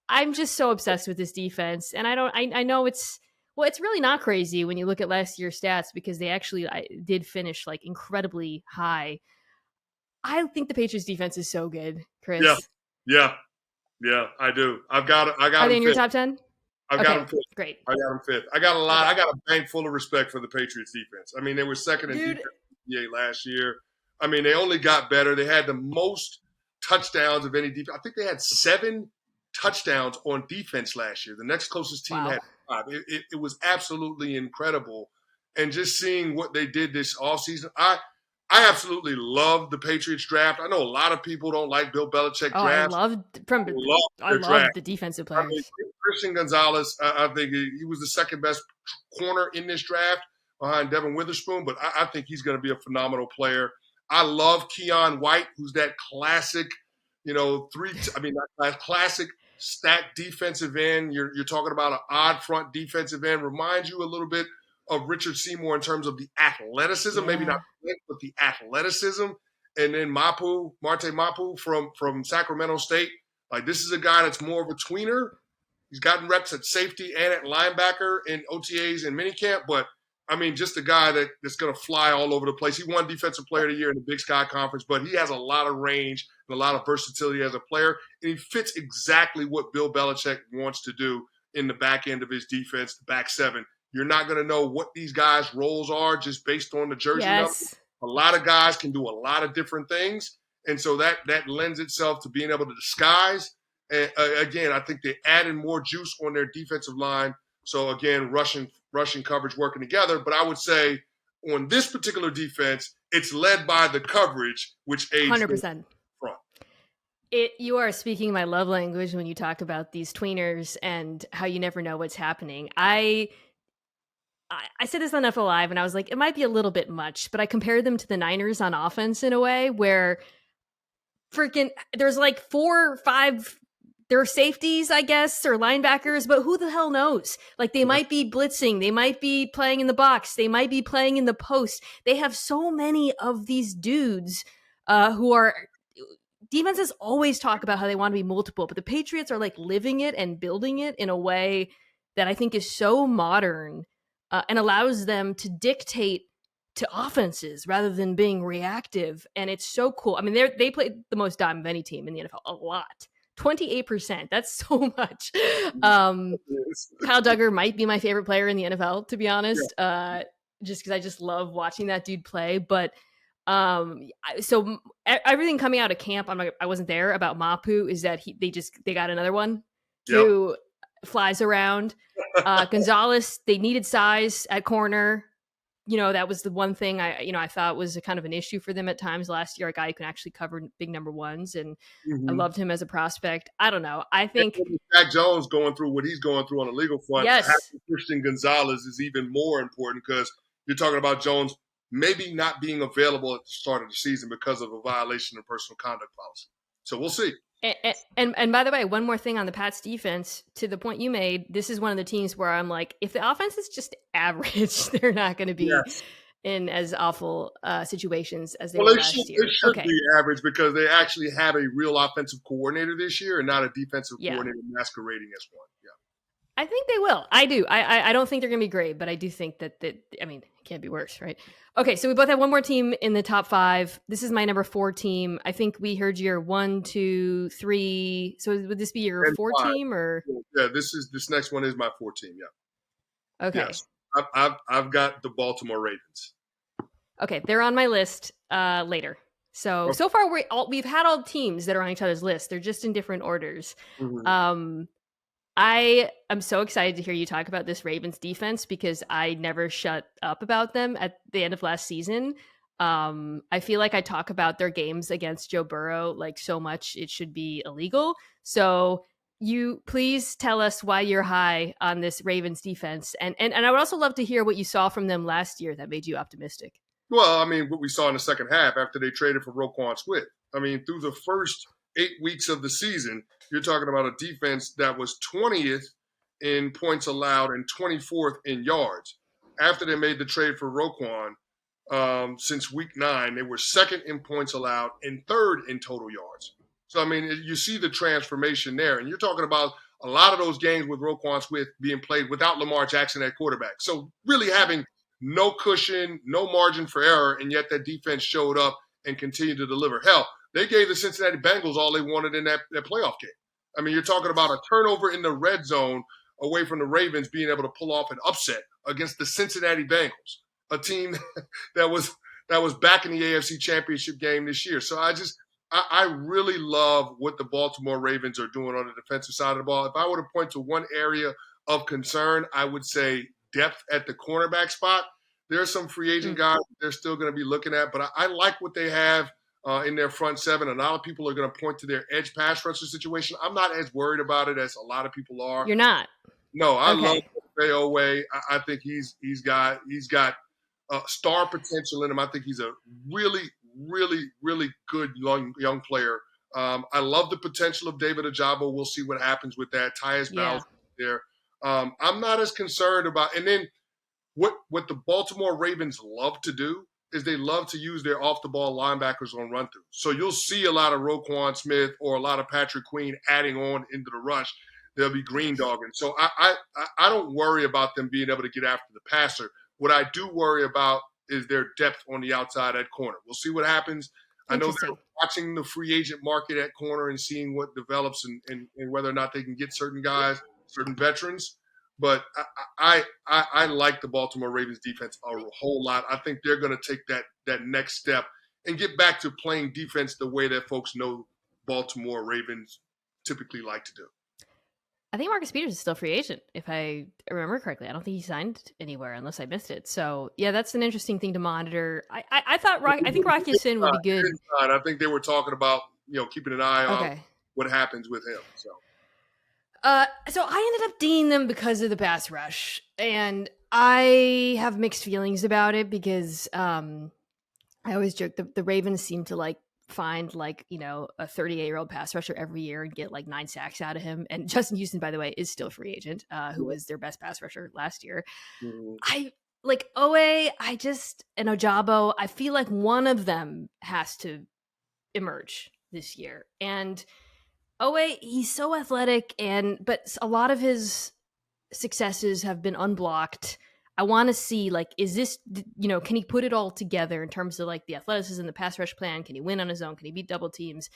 I'm just so obsessed with this defense, and I know it's really not crazy when you look at last year's stats because they actually did finish like incredibly high. I think the Patriots defense is so good, Chris. Yeah, I do. I got Are they in your fifth. top 10? I've got them fifth. Great. I got them fifth. I got a lot. I got a bank full of respect for the Patriots defense. I mean, they were second in defense last year. I mean, they only got better. They had the most touchdowns of any defense. I think they had 7 touchdowns on defense last year. The next closest team had 5. It was absolutely incredible. And just seeing what they did this offseason, I absolutely love the Patriots draft. I know a lot of people don't like Bill Belichick drafts. I love the defensive players. I mean, Christian Gonzalez, I think he was the second best corner in this draft behind Devin Witherspoon, but I think he's going to be a phenomenal player. I love Keon White, who's that classic, classic stacked defensive end. You're talking about an odd front defensive end. Reminds you a little bit of Richard Seymour in terms of the athleticism, maybe not but the athleticism. And then Marte Mapu from Sacramento State. Like, this is a guy that's more of a tweener. He's gotten reps at safety and at linebacker in OTAs and minicamp, but I mean, just a guy that's going to fly all over the place. He won Defensive Player of the Year in the Big Sky Conference, but he has a lot of range and a lot of versatility as a player, and he fits exactly what Bill Belichick wants to do in the back end of his defense, the back seven. You're not going to know what these guys' roles are just based on the jersey number. A lot of guys can do a lot of different things, and so that lends itself to being able to disguise. And again, I think they added more juice on their defensive line. So again, rushing coverage working together. But I would say on this particular defense, it's led by the coverage, which aids 100%. Front. You are speaking my love language when you talk about these tweeners and how you never know what's happening. I said this on NFL Live, and I was like, it might be a little bit much, but I compared them to the Niners on offense in a way where there's like 4 or 5. There are safeties, I guess, or linebackers, but who the hell knows? Like, they might be blitzing. They might be playing in the box. They might be playing in the post. They have so many of these dudes who are – defenses always talk about how they want to be multiple, but the Patriots are, like, living it and building it in a way that I think is so modern and allows them to dictate to offenses rather than being reactive. And it's so cool. I mean, they play the most dime of any team in the NFL, a lot. 28%. That's so much. Kyle Duggar might be my favorite player in the NFL, to be honest, just because I just love watching that dude play. But so everything coming out of camp, I wasn't there, about Mapu is that they got another one who flies around. Gonzalez, they needed size at corner. That was the one thing I thought was a kind of an issue for them at times last year, a guy who can actually cover big number ones. And I loved him as a prospect. I don't know. I think Jack Jones going through what he's going through on the legal front. Yes. Christian Gonzalez is even more important because you're talking about Jones maybe not being available at the start of the season because of a violation of personal conduct policy. So we'll see. And by the way, one more thing on the Pats defense, to the point you made, this is one of the teams where I'm like, if the offense is just average, they're not going to be in as awful situations as they were last year. It should be average because they actually have a real offensive coordinator this year and not a defensive coordinator masquerading as one. Yeah. I think they will. I do. I don't think they're going to be great, but I do think that it can't be worse, right? Okay, so we both have one more team in the top 5. This is my number 4 team. I think we heard your 1, 2, 3. So would this be your 4 team or? Yeah, this next one is my 4 team. Yeah. Okay. Yes. I've got the Baltimore Ravens. Okay, they're on my list later. So far we've had all teams that are on each other's list. They're just in different orders. Mm-hmm. I am so excited to hear you talk about this Ravens defense because I never shut up about them at the end of last season. I feel like I talk about their games against Joe Burrow like so much it should be illegal. So you please tell us why you're high on this Ravens defense. And I would also love to hear what you saw from them last year that made you optimistic. Well, I mean, what we saw in the second half after they traded for Roquan Swift. I mean, through the first 8 weeks of the season, you're talking about a defense that was 20th in points allowed and 24th in yards. After they made the trade for Roquan, since week 9, they were second in points allowed and third in total yards. So, I mean, you see the transformation there. And you're talking about a lot of those games with Roquan Smith being played without Lamar Jackson at quarterback. So really having no cushion, no margin for error, and yet that defense showed up and continued to deliver. Hell, they gave the Cincinnati Bengals all they wanted in that playoff game. I mean, you're talking about a turnover in the red zone away from the Ravens being able to pull off an upset against the Cincinnati Bengals, a team that was back in the AFC Championship game this year. So I really love what the Baltimore Ravens are doing on the defensive side of the ball. If I were to point to one area of concern, I would say depth at the cornerback spot. There are some free agent guys they're still going to be looking at, but I like what they have in their front seven. A lot of people are going to point to their edge pass rusher situation. I'm not as worried about it as a lot of people are. You're not? No, I love Oweh. I think he's got star potential in him. I think he's a really, really, really good young player. I love the potential of David Ojabo. We'll see what happens with that. Tyus Bowles there. I'm not as concerned about – and then what the Baltimore Ravens love to do is they love to use their off-the-ball linebackers on run-through. So you'll see a lot of Roquan Smith or a lot of Patrick Queen adding on into the rush. They'll be green dogging. So I don't worry about them being able to get after the passer. What I do worry about is their depth on the outside at corner. We'll see what happens. I know they're watching the free agent market at corner and seeing what develops and whether or not they can get certain guys, certain veterans. But I like the Baltimore Ravens defense a whole lot. I think they're going to take that next step and get back to playing defense the way that folks know Baltimore Ravens typically like to do. I think Marcus Peters is still a free agent, if I remember correctly. I don't think he signed anywhere unless I missed it. So, yeah, that's an interesting thing to monitor. I think Rocky Sin would be good. I think they were talking about, keeping an eye on what happens with him. So I ended up deaning them because of the pass rush. And I have mixed feelings about it because I always joke the Ravens seem to find a 38-year-old pass rusher every year and get 9 sacks out of him. And Justin Houston, by the way, is still a free agent, who was their best pass rusher last year. Mm-hmm. I like Oweh, and Ojabo. I feel like one of them has to emerge this year. And Oweh, he's so athletic, but a lot of his successes have been unblocked. I want to see, is this, can he put it all together in terms of the athleticism, the pass rush plan? Can he win on his own? Can he beat double teams?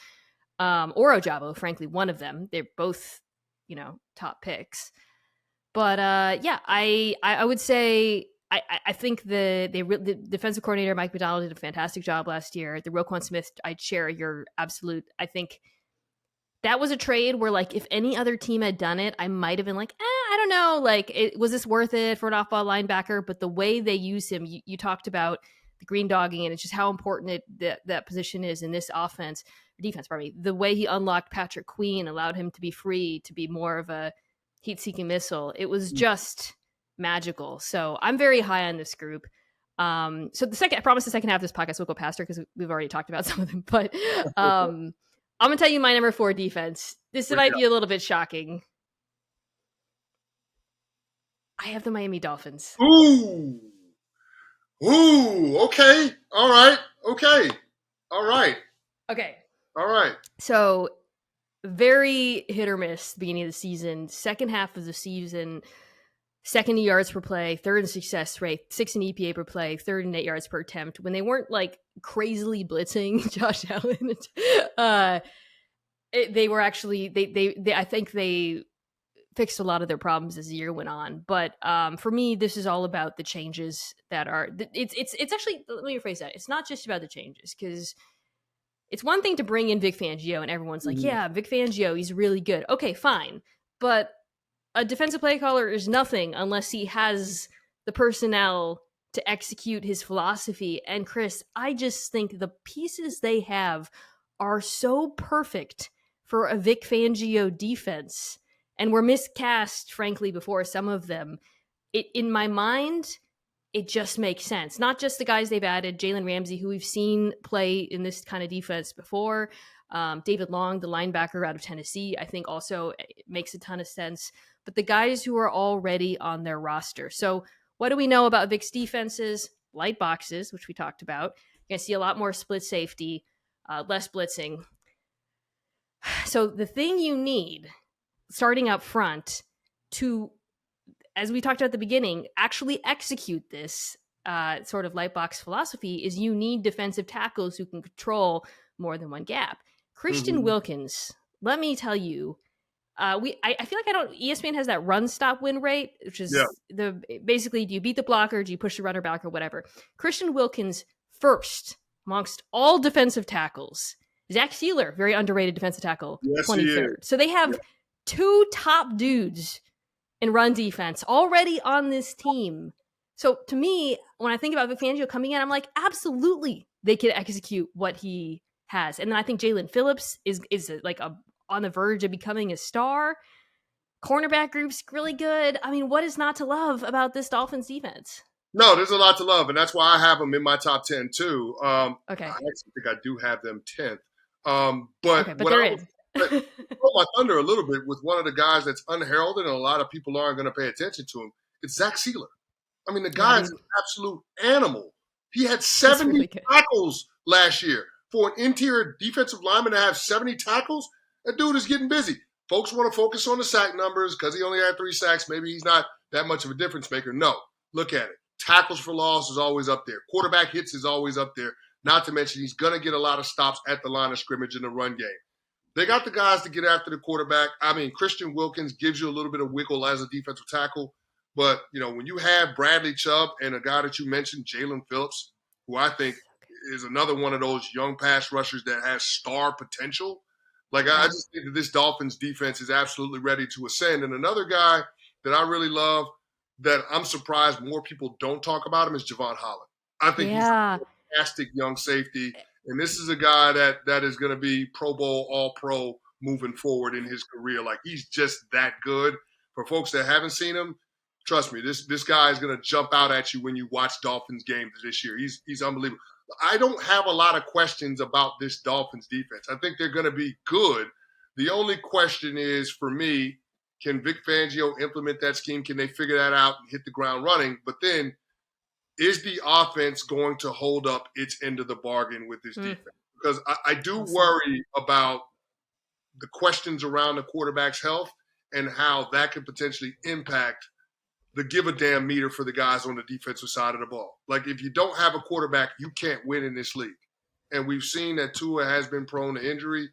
Or Ojabo, frankly, one of them. They're both, top picks. But I would say I think the defensive coordinator Mike Macdonald did a fantastic job last year. The Roquan Smith, I'd share your absolute. I think that was a trade where if any other team had done it, I might have been I don't know, was this worth it for an off-ball linebacker? But the way they use him, you talked about the green dogging, and it's just how important that position is in this defense. The way he unlocked Patrick Queen allowed him to be free, to be more of a heat-seeking missile. It was just magical. So I'm very high on this group. I promise the second half of this podcast will go past her because we've already talked about some of them. But I'm going to tell you my number 4 defense. This might be a little bit shocking. I have the Miami Dolphins. Ooh, okay. All right. Okay. All right. Okay. All right. So very hit or miss beginning of the season. Second half of the season, second in yards per play, third in success rate, 6th in EPA per play, third in net yards per attempt. When they weren't crazily blitzing Josh Allen, they were actually they I think they fixed a lot of their problems as the year went on. But for me, this is all about the changes that are. It's actually, let me rephrase that. It's not just about the changes, because it's one thing to bring in Vic Fangio and everyone's yeah, Vic Fangio, he's really good. Okay, fine. But a defensive play caller is nothing unless he has the personnel to execute his philosophy. And Chris, I just think the pieces they have are so perfect for a Vic Fangio defense, and were miscast, frankly, before some of them. In my mind, it just makes sense. Not just the guys they've added, Jalen Ramsey, who we've seen play in this kind of defense before. David Long, the linebacker out of Tennessee, I think also makes a ton of sense. But the guys who are already on their roster. So what do we know about Vic's defenses? Light boxes, which we talked about. You're going to see a lot more split safety, less blitzing. So the thing you need starting up front to, as we talked about at the beginning, actually execute this sort of light box philosophy is you need defensive tackles who can control more than one gap. Christian Wilkins, let me tell you, I feel like ESPN has that run stop win rate, which is basically, do you beat the blocker, do you push the runner back or whatever. Christian Wilkins first amongst all defensive tackles. Zach Sealer, very underrated defensive tackle, 23rd. So they have two top dudes in run defense already on this team. So to me, when I think about Vic Fangio coming in, I'm like, absolutely, they can execute what he has. And then I think Jalen Phillips is like on the verge of becoming a star. Cornerback group's really good. I mean, what is not to love about this Dolphins defense? No, there's a lot to love, and that's why I have them in my top 10 too. Okay. I actually think I do have them 10th. But they're in. Throw my thunder a little bit with one of the guys that's unheralded and a lot of people aren't going to pay attention to him. It's Zach Sealer. I mean, the guy is an absolute animal. He had 70 really tackles last year. For an interior defensive lineman to have 70 tackles, that dude is getting busy. Folks want to focus on the sack numbers because he only had 3 sacks. Maybe he's not that much of a difference maker. No, look at it. Tackles for loss is always up there. Quarterback hits is always up there. Not to mention he's going to get a lot of stops at the line of scrimmage in the run game. They got the guys to get after the quarterback. I mean, Christian Wilkins gives you a little bit of wiggle as a defensive tackle. But, you know, when you have Bradley Chubb and a guy that you mentioned, Jalen Phillips, who I think is another one of those young pass rushers that has star potential. Like, I just think that this Dolphins defense is absolutely ready to ascend. And another guy that I really love that I'm surprised more people don't talk about him is Javon Holland. I think he's a fantastic young safety. And this is a guy that is going to be Pro Bowl, All-Pro moving forward in his career. Like, he's just that good. For folks that haven't seen him, trust me, this guy is going to jump out at you when you watch Dolphins games this year. He's unbelievable. I don't have a lot of questions about this Dolphins defense. I think they're going to be good. The only question is, for me, can Vic Fangio implement that scheme? Can they figure that out and hit the ground running? But then, is the offense going to hold up its end of the bargain with this defense? Because I do worry about the questions around the quarterback's health and how that could potentially impact the give-a-damn meter for the guys on the defensive side of the ball. Like, if you don't have a quarterback, you can't win in this league. And we've seen that Tua has been prone to injury.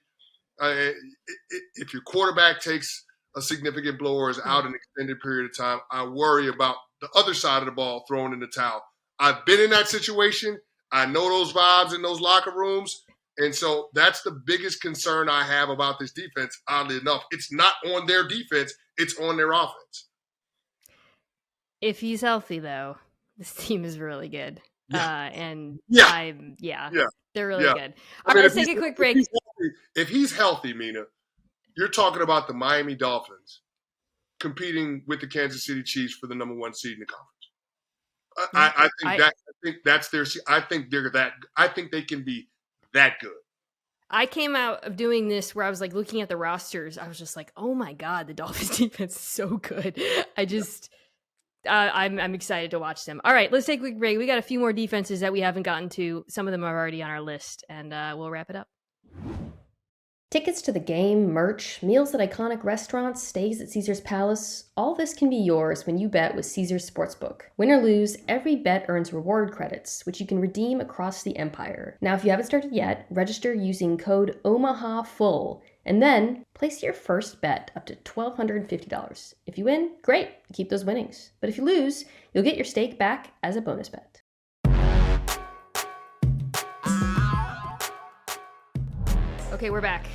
If your quarterback takes a significant blow or is out an extended period of time, I worry about the other side of the ball throwing in the towel. I've been in that situation. I know those vibes in those locker rooms. And so that's the biggest concern I have about this defense, oddly enough. It's not on their defense. It's on their offense. If he's healthy, though, this team is really good. They're really good. All right, let's take a quick break. If he's healthy, Mina, you're talking about the Miami Dolphins competing with the Kansas City Chiefs for the number 1 seed in the conference. I think that's their. I think they're that. I think they can be that good. I came out of doing this where I was like looking at the rosters. I was just like, oh my God, the Dolphins defense is so good. I'm excited to watch them. All right, let's take a quick break. We got a few more defenses that we haven't gotten to. Some of them are already on our list, and we'll wrap it up. Tickets to the game, merch, meals at iconic restaurants, stays at Caesar's Palace, all this can be yours when you bet with Caesar's Sportsbook. Win or lose, every bet earns reward credits, which you can redeem across the empire. Now, if you haven't started yet, register using code OMAHAFULL, and then place your first bet up to $1,250. If you win, great, keep those winnings. But if you lose, you'll get your stake back as a bonus bet. Okay, we're back.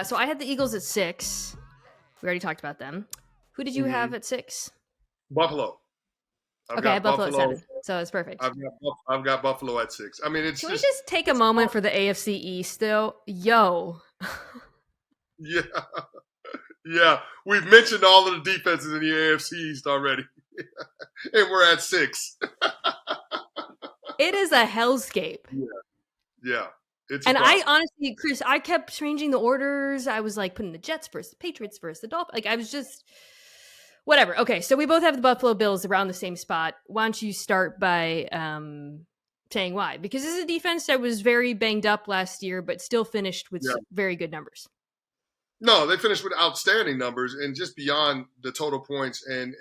So I had the Eagles at 6. We already talked about them. Who did you have at 6? Buffalo. I have Buffalo at 7, so it's perfect. I've got Buffalo at 6. I mean, Can we just take a moment for the AFC East, though? Yo. Yeah. We've mentioned all of the defenses in the AFC East already, and we're at 6. It is a hellscape. Yeah. It's and I honestly, Chris, I kept changing the orders. I was like putting the Jets first, the Patriots first, the Dolphins. Like I was just whatever. Okay, so we both have the Buffalo Bills around the same spot. Why don't you start by saying why? Because this is a defense that was very banged up last year, but still finished with very good numbers. No, they finished with outstanding numbers, and just beyond the total points and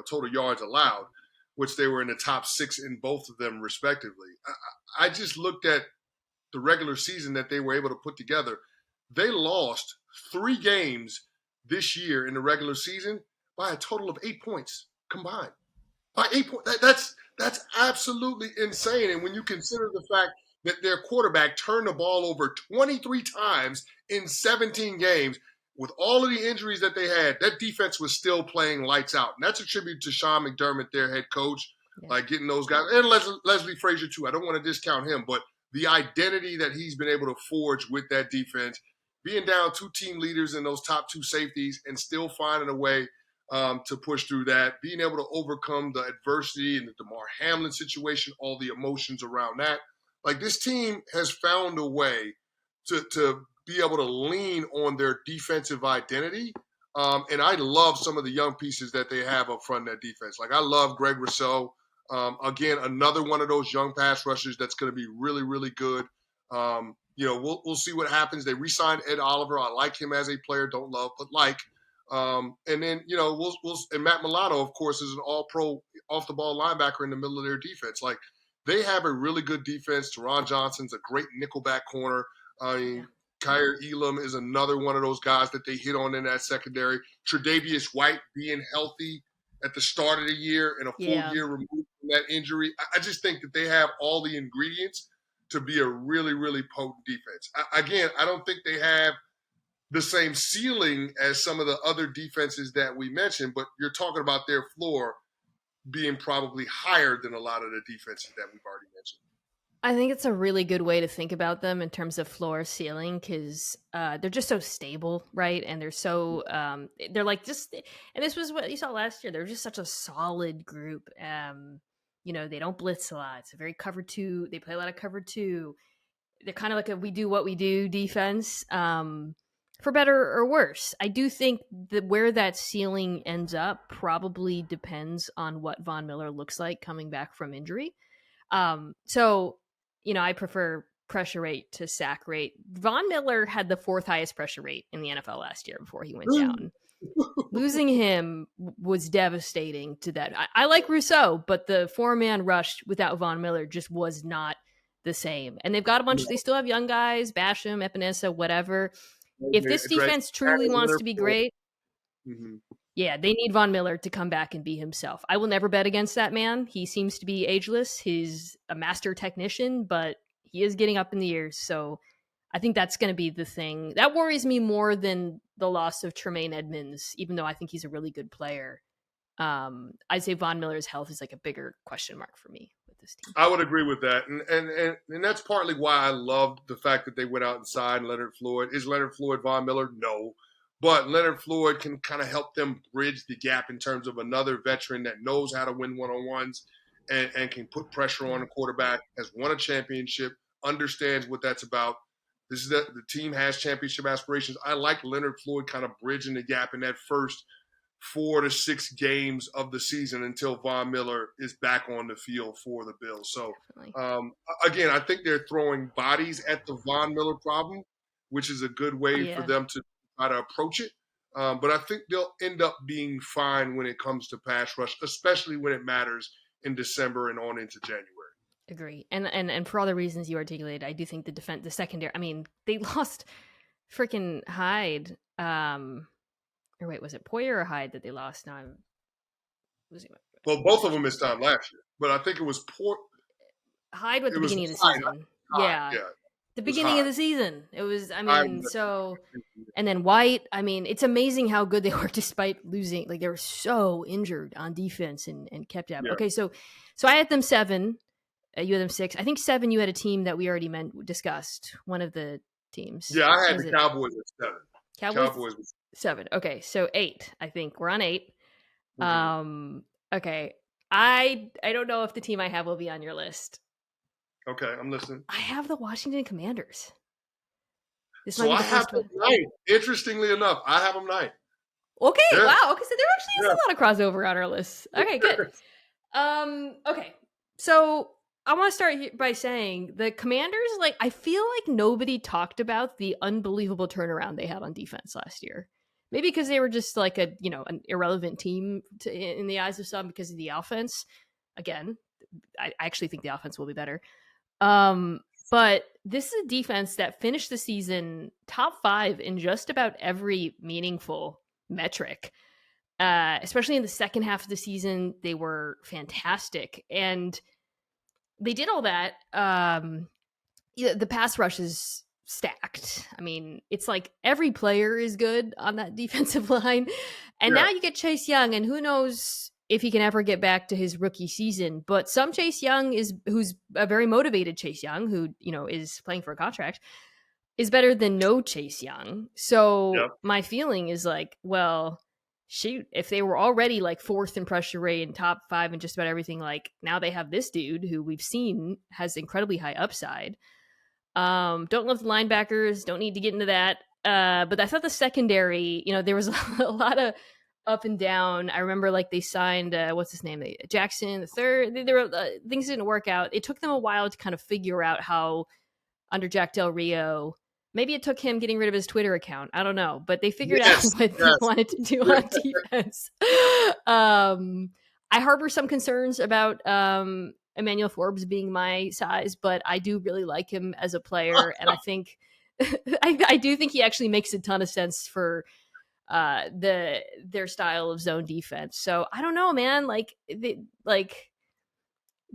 total yards allowed, which they were in the top 6 in both of them respectively. I just looked at the regular season that they were able to put together. They lost 3 games this year in the regular season by a total of 8 points combined. By 8 points, that's absolutely insane. And when you consider the fact that their quarterback turned the ball over 23 times in 17 games, with all of the injuries that they had, that defense was still playing lights out. And that's a tribute to Sean McDermott, their head coach, like getting those guys. And Leslie Frazier, too. I don't want to discount him, but the identity that he's been able to forge with that defense, being down 2 team leaders in those top 2 safeties and still finding a way to push through that, being able to overcome the adversity and the DeMar Hamlin situation, all the emotions around that. Like, this team has found a way to be able to lean on their defensive identity. And I love some of the young pieces that they have up front in that defense. Like, I love Greg Rousseau. Again, another one of those young pass rushers that's going to be really, really good. We'll see what happens. They re-signed Ed Oliver. I like him as a player. Don't love, but like. And then, and Matt Milano, of course, is an all-pro off-the-ball linebacker in the middle of their defense. Like, they have a really good defense. Teron Johnson's a great nickelback corner. Kyer Elam is another one of those guys that they hit on in that secondary. Tre'Davious White being healthy at the start of the year and a full year removed from that injury. I just think that they have all the ingredients to be a really, really potent defense. I don't think they have the same ceiling as some of the other defenses that we mentioned, but you're talking about their floor being probably higher than a lot of the defenses that we've already mentioned. I think it's a really good way to think about them in terms of floor ceiling, because they're just so stable, right? And they're so they're like just, and this was what you saw last year. They're just such a solid group. They don't blitz a lot. It's a very cover 2. They play a lot of cover 2. They're kind of like a we do what we do defense, for better or worse. I do think that where that ceiling ends up probably depends on what Von Miller looks like coming back from injury. I prefer pressure rate to sack rate. Von Miller had the 4th highest pressure rate in the NFL last year before he went down. Losing him was devastating to that. I like Rousseau, but the 4-man rush without Von Miller just was not the same. And they've got a bunch, they still have young guys, Basham, Epinesa, whatever. If this defense truly wants to be great, they need Von Miller to come back and be himself. I will never bet against that man. He seems to be ageless. He's a master technician, but he is getting up in the years. So I think that's going to be the thing. That worries me more than the loss of Tremaine Edmonds, even though I think he's a really good player. I'd say Von Miller's health is like a bigger question mark for me with this team. I would agree with that. And that's partly why I loved the fact that they went out and signed Leonard Floyd. Is Leonard Floyd Von Miller? No. But Leonard Floyd can kind of help them bridge the gap in terms of another veteran that knows how to win one-on-ones and can put pressure on the quarterback, has won a championship, understands what that's about. The team has championship aspirations. I like Leonard Floyd kind of bridging the gap in that first 4 to 6 games of the season until Von Miller is back on the field for the Bills. So, again, I think they're throwing bodies at the Von Miller problem, which is a good way for them to try to approach it. But I think they'll end up being fine when it comes to pass rush, especially when it matters in December and on into January. Agree. And for all the reasons you articulated, I do think the secondary, I mean, they lost freaking Hyde. Or wait, was it Poyer or Hyde that they lost? Now I'm losing my. Well, both of them missed time last year, but I think it was Hyde at the beginning of the season. Yeah. The beginning of the season. It was, and then White, it's amazing how good they were despite losing. Like, they were so injured on defense and kept at it. Okay, so I had them 7. You had them 6. I think 7, you had a team that we already discussed. One of the teams. Yeah, I had the Cowboys at 7. Cowboys 7. Okay, so 8. I think we're on 8. Okay, I don't know if the team I have will be on your list. Okay, I'm listening. I have the Washington Commanders. This So might be I the have first them one. ninth. Interestingly enough, I have them ninth. Okay, Yeah. wow. Okay, so there actually is a lot of crossover on our list. Okay, good. Okay, so I want to start by saying the Commanders, like, I feel like nobody talked about the unbelievable turnaround they had on defense last year. Maybe because they were just like an irrelevant team in the eyes of some because of the offense. Again, I actually think the offense will be better. But this is a defense that finished the season top 5 in just about every meaningful metric. Especially in the second half of the season, they were fantastic. And they did all that. The pass rush is stacked. I mean, it's like every player is good on that defensive line. And now you get Chase Young, and who knows if he can ever get back to his rookie season. But some Chase Young who's a very motivated Chase Young, who, is playing for a contract, is better than no Chase Young. So my feeling is like, well, shoot, if they were already like 4th in pressure rate and top 5 and just about everything, like now they have this dude who we've seen has incredibly high upside. Don't love the linebackers, don't need to get into that. But I thought the secondary, there was a lot of up and down. I remember like they signed, what's his name? Jackson the third. There were things didn't work out. It took them a while to kind of figure out how under Jack Del Rio. Maybe it took him getting rid of his Twitter account. I don't know, but they figured out what they wanted to do on defense. I harbor some concerns about Emmanuel Forbes being my size, but I do really like him as a player, and I think I do think he actually makes a ton of sense for their style of zone defense. So I don't know, man.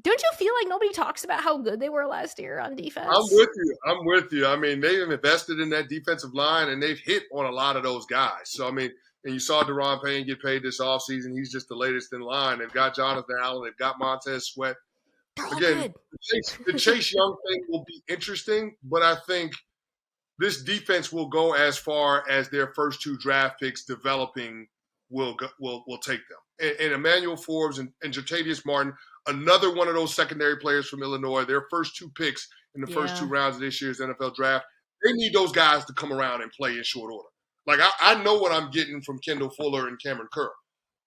Don't you feel like nobody talks about how good they were last year on defense? I'm with you. I mean, they've invested in that defensive line, and they've hit on a lot of those guys. So, I mean, and you saw Deron Payne get paid this offseason. He's just the latest in line. They've got Jonathan Allen. They've got Montez Sweat. Again, the Chase Young thing will be interesting, but I think this defense will go as far as their first 2 draft picks developing will take them. And Emmanuel Forbes and Jatavius Martin, another one of those secondary players from Illinois, their first 2 picks in the first 2 rounds of this year's NFL draft, they need those guys to come around and play in short order. Like, I know what I'm getting from Kendall Fuller and Cameron Curl.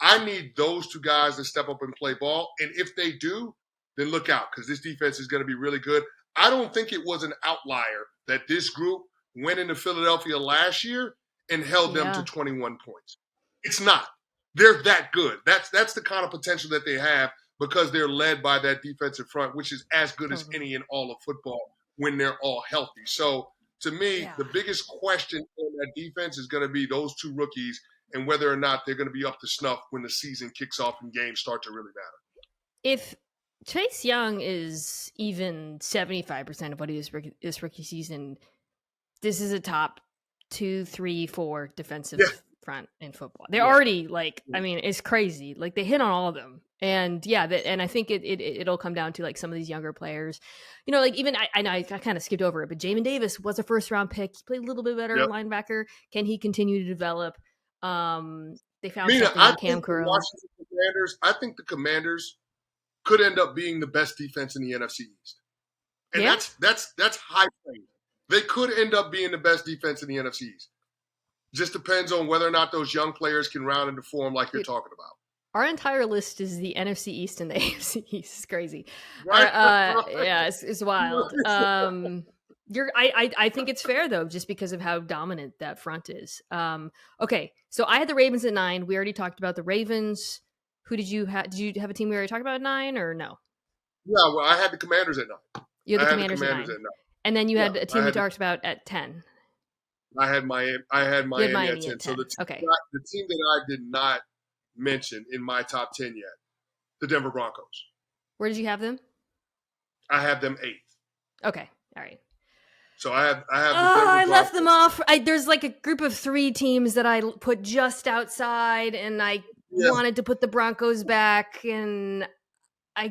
I need those 2 guys to step up and play ball. And if they do, then look out, because this defense is going to be really good. I don't think it was an outlier that this group went into Philadelphia last year and held them to 21 points. It's not. They're that good. That's the kind of potential that they have because they're led by that defensive front, which is as good as any in all of football when they're all healthy. So, to me, the biggest question on that defense is going to be those 2 rookies and whether or not they're going to be up to snuff when the season kicks off and games start to really matter. If Chase Young is even 75% of what he is this rookie season, this is a top 2, 3, 4 defensive front in football. They're already I mean, it's crazy. Like they hit on all of them. And and I think it'll come down to like some of these younger players, like even I kind of skipped over it, but Jamin Davis was a 1st round pick. He played a little bit better linebacker. Can he continue to develop? They found something in Cam Curl. I think the Commanders could end up being the best defense in the NFC East. And that's high praise. They could end up being the best defense in the NFC East. Just depends on whether or not those young players can round into form like you're talking about. Our entire list is the NFC East and the AFC East. It's crazy. Right. Yeah, it's wild. I think it's fair though, just because of how dominant that front is. Okay, so I had the Ravens at 9. We already talked about the Ravens. Who did you have? Did you have a team we already talked about at 9 or no? Yeah, well, I had the Commanders at 9. You had the Commanders at 9. And then you had a team we talked about at 10. I had Miami at 10. So the team that I did not mention in my top 10 yet, the Denver Broncos. Where did you have them? I have them 8th. Okay, all right. So I have. I left them off. There's like a group of 3 teams that I put just outside, and I wanted to put the Broncos back, and I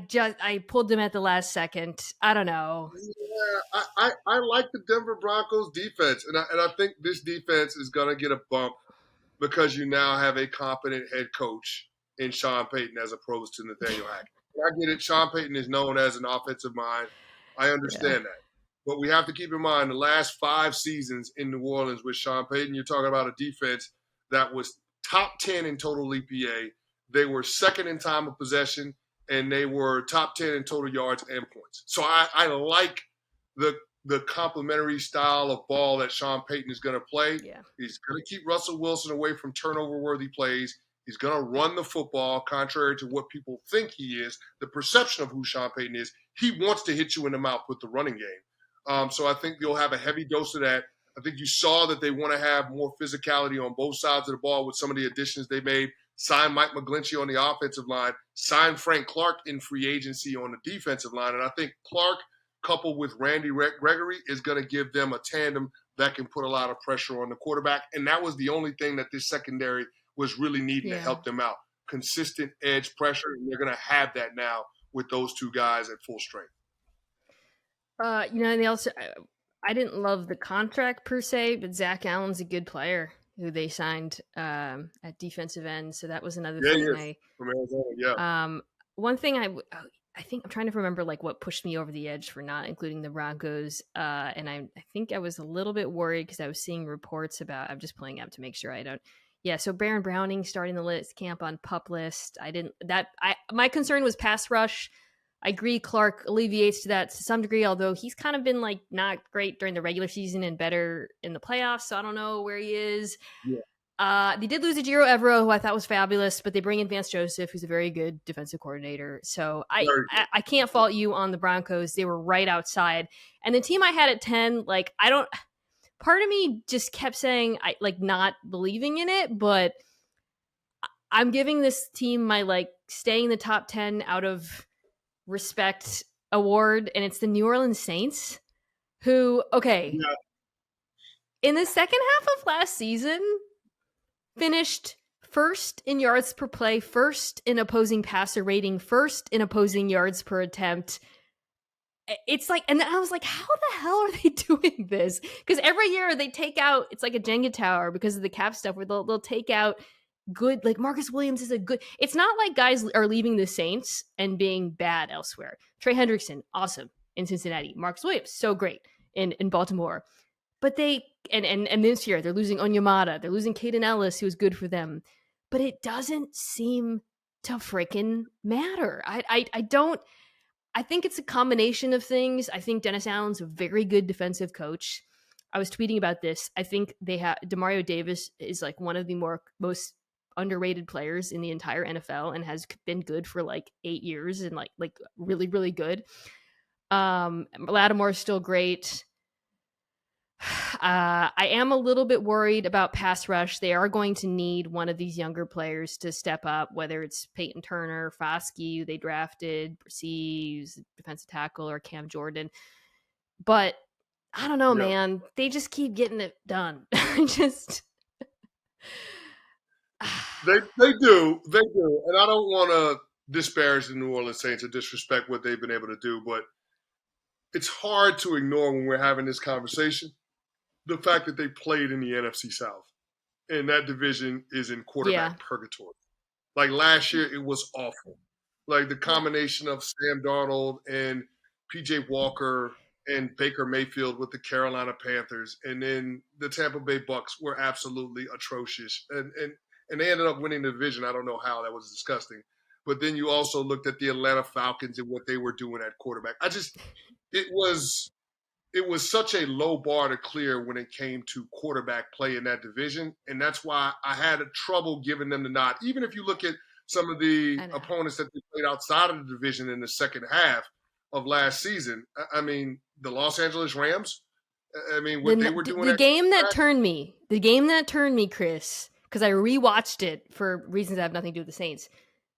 pulled them at the last second. I don't know. Yeah, I like the Denver Broncos defense, and I think this defense is going to get a bump because you now have a competent head coach in Sean Payton as opposed to Nathaniel Hackett. I get it. Sean Payton is known as an offensive mind. I understand that. But we have to keep in mind the last 5 seasons in New Orleans with Sean Payton, you're talking about a defense that was top 10 in total EPA. They were second in time of possession, and they were top 10 in total yards and points. So I like the complementary style of ball that Sean Payton is going to play. Yeah. He's going to keep Russell Wilson away from turnover-worthy plays. He's going to run the football, contrary to what people think he is. The perception of who Sean Payton is, he wants to hit you in the mouth with the running game. So I think you'll have a heavy dose of that. I think you saw that they want to have more physicality on both sides of the ball with some of the additions they made. Sign Mike McGlinchey on the offensive line. Sign Frank Clark in free agency on the defensive line. And I think Clark, coupled with Randy Gregory, is going to give them a tandem that can put a lot of pressure on the quarterback. And that was the only thing that this secondary was really needing to help them out. Consistent edge pressure, and they're going to have that now with those two guys at full strength. And they also, I didn't love the contract per se, but Zach Allen's a good player who they signed at defensive end. So that was another thing. From Arizona, one thing I think I'm trying to remember like what pushed me over the edge for not including the Broncos. And I think I was a little bit worried because I was seeing reports about, I'm just pulling up to make sure I don't. Yeah, so Baron Browning starting the list camp on PUP list. My concern was pass rush. I agree Clark alleviates to that to some degree, although he's kind of been like not great during the regular season and better in the playoffs. So I don't know where he is. Yeah. They did lose Ejiro Evero, who I thought was fabulous, but they bring in Vance Joseph, who's a very good defensive coordinator. So I can't fault you on the Broncos. They were right outside. And the team I had at 10, like part of me just kept saying I like not believing in it, but I'm giving this team my like staying in the top 10 out of respect award, and it's the New Orleans Saints, who in the second half of last season finished first in yards per play, first in opposing passer rating, first in opposing yards per attempt. It's like, and then I was like, how the hell are they doing this? Because every year they take out, it's like a Jenga tower because of the cap stuff where they'll take out good, like Marcus Williams is a good, it's not like guys are leaving the Saints and being bad elsewhere. Trey Hendrickson, awesome in Cincinnati. Marcus Williams, so great in Baltimore. But they, and this year they're losing Onyemata, they're losing Caden Ellis, who's good for them. But it doesn't seem to freaking matter. I think it's a combination of things. I think Dennis Allen's a very good defensive coach. I was tweeting about this. I think they have Demario Davis is like one of the most underrated players in the entire NFL and has been good for like 8 years and like really, really good. Lattimore's still great. I am a little bit worried about pass rush. They are going to need one of these younger players to step up, whether it's Peyton Turner, Foskey, who they drafted, Brissy, who's a defensive tackle, or Cam Jordan. But I don't know, man. They just keep getting it done. They do. And I don't want to disparage the New Orleans Saints or disrespect what they've been able to do, but it's hard to ignore when we're having this conversation the fact that they played in the NFC South. And that division is in quarterback purgatory. Like last year, it was awful. Like the combination of Sam Darnold and PJ Walker and Baker Mayfield with the Carolina Panthers, and then the Tampa Bay Bucks were absolutely atrocious. And they ended up winning the division. I don't know how. That was disgusting. But then you also looked at the Atlanta Falcons and what they were doing at quarterback. It was such a low bar to clear when it came to quarterback play in that division. And that's why I had trouble giving them the nod. Even if you look at some of the opponents that they played outside of the division in the second half of last season. I mean, the Los Angeles Rams, they were doing the game that turned me, Chris, because I rewatched it for reasons that have nothing to do with the Saints.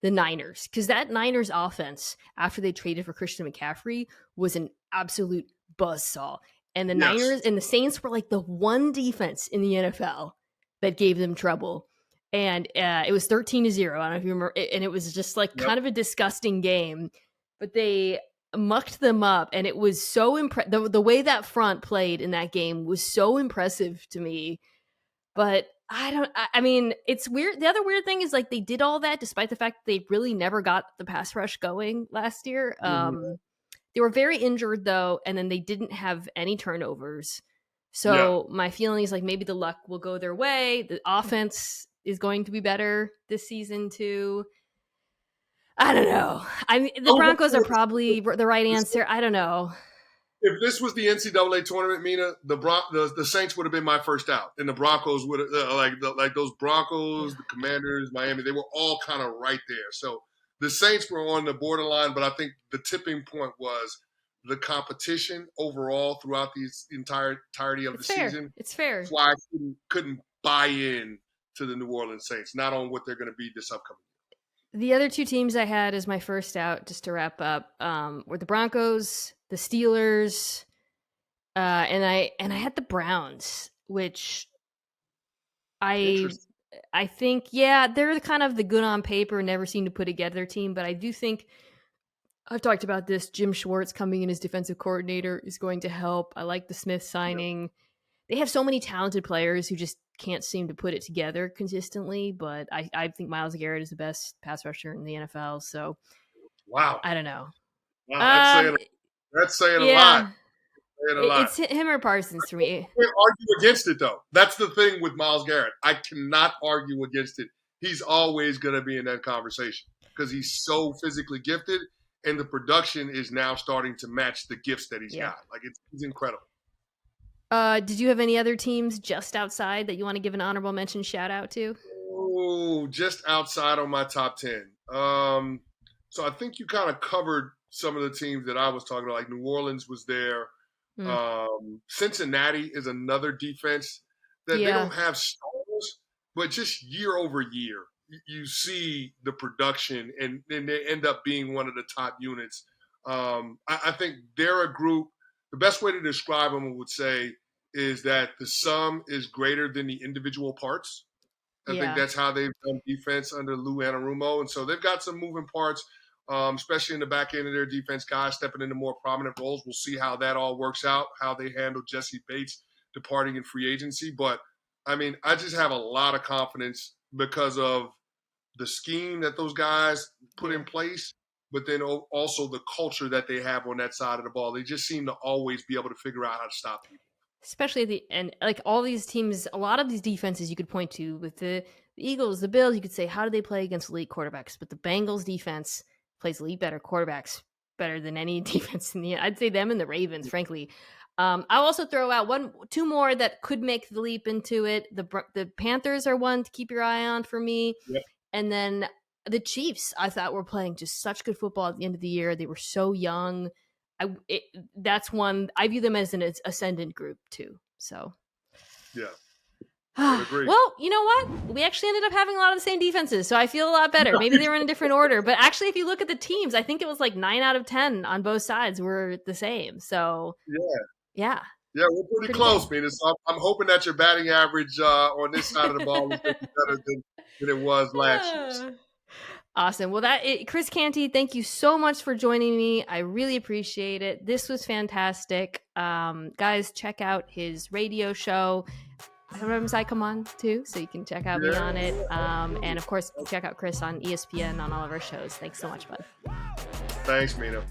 The Niners, because that Niners offense, after they traded for Christian McCaffrey, was an absolute buzzsaw. And the Niners and the Saints were like the one defense in the NFL that gave them trouble. And it was 13-0. I don't know if you remember. And it was just like kind of a disgusting game. But they mucked them up. And it was so impressive. The way that front played in that game was so impressive to me. But I mean, it's weird. The other weird thing is like they did all that despite the fact that they really never got the pass rush going last year. They were very injured though, and then they didn't have any turnovers. So my feeling is like maybe the luck will go their way. The offense is going to be better this season too. I don't know. I mean, the Broncos are probably the right answer. I don't know. If this was the NCAA tournament, Mina, the Saints would have been my first out, and the Broncos would have like those Broncos, the Commanders, Miami. They were all kind of right there. So the Saints were on the borderline, but I think the tipping point was the competition overall throughout the entirety of the season. It's fair. That's why I couldn't buy in to the New Orleans Saints, not on what they're going to be this upcoming year. The other two teams I had as my first out, just to wrap up, were the Broncos, the Steelers, and I had the Browns, which I think, they're kind of the good on paper, never seem to put together team, but I do think I've talked about this. Jim Schwartz coming in as defensive coordinator is going to help. I like the Smith signing. Yep. They have so many talented players who just can't seem to put it together consistently, but I think Myles Garrett is the best pass rusher in the NFL. So, wow, I don't know. Wow, that's saying a lot. It's him or Parsons for me. I can't argue against it though. That's the thing with Myles Garrett. I cannot argue against it. He's always going to be in that conversation because he's so physically gifted, and the production is now starting to match the gifts that he's got. Like it's incredible. Did you have any other teams just outside that you want to give an honorable mention shout out to? Oh, just outside on my top 10. So I think you kind of covered some of the teams that I was talking about. Like New Orleans was there. Cincinnati is another defense that they don't have stars, but just year over year, you see the production, and they end up being one of the top units. I think they're a group. The best way to describe them, I would say, is that the sum is greater than the individual parts. I think that's how they've done defense under Lou Anarumo. And so they've got some moving parts, especially in the back end of their defense, guys stepping into more prominent roles. We'll see how that all works out, how they handle Jesse Bates departing in free agency. But, I mean, I just have a lot of confidence because of the scheme that those guys put in place, but then also the culture that they have on that side of the ball. They just seem to always be able to figure out how to stop people. Especially at the end, like all these teams, a lot of these defenses you could point to with the Eagles, the Bills, you could say, how do they play against elite quarterbacks? But the Bengals defense plays elite better quarterbacks better than any defense in the, I'd say them and the Ravens, frankly. I'll also throw out two more that could make the leap into it. The Panthers are one to keep your eye on for me. Yep. And then the Chiefs, I thought were playing just such good football at the end of the year. They were so young. That's one. I view them as an ascendant group too. So, I agree. Well, you know what? We actually ended up having a lot of the same defenses, so I feel a lot better. Maybe they were in a different order, but actually, if you look at the teams, I think it was like 9 out of 10 on both sides were the same. So, yeah, we're pretty close, Mina. So I'm hoping that your batting average on this side of the ball is better than it was last year. Awesome. Well, Chris Canty, thank you so much for joining me. I really appreciate it. This was fantastic. Guys, check out his radio show. Sometimes I come on too, so you can check out me on it. And of course, check out Chris on ESPN on all of our shows. Thanks so much, bud. Thanks, Mina.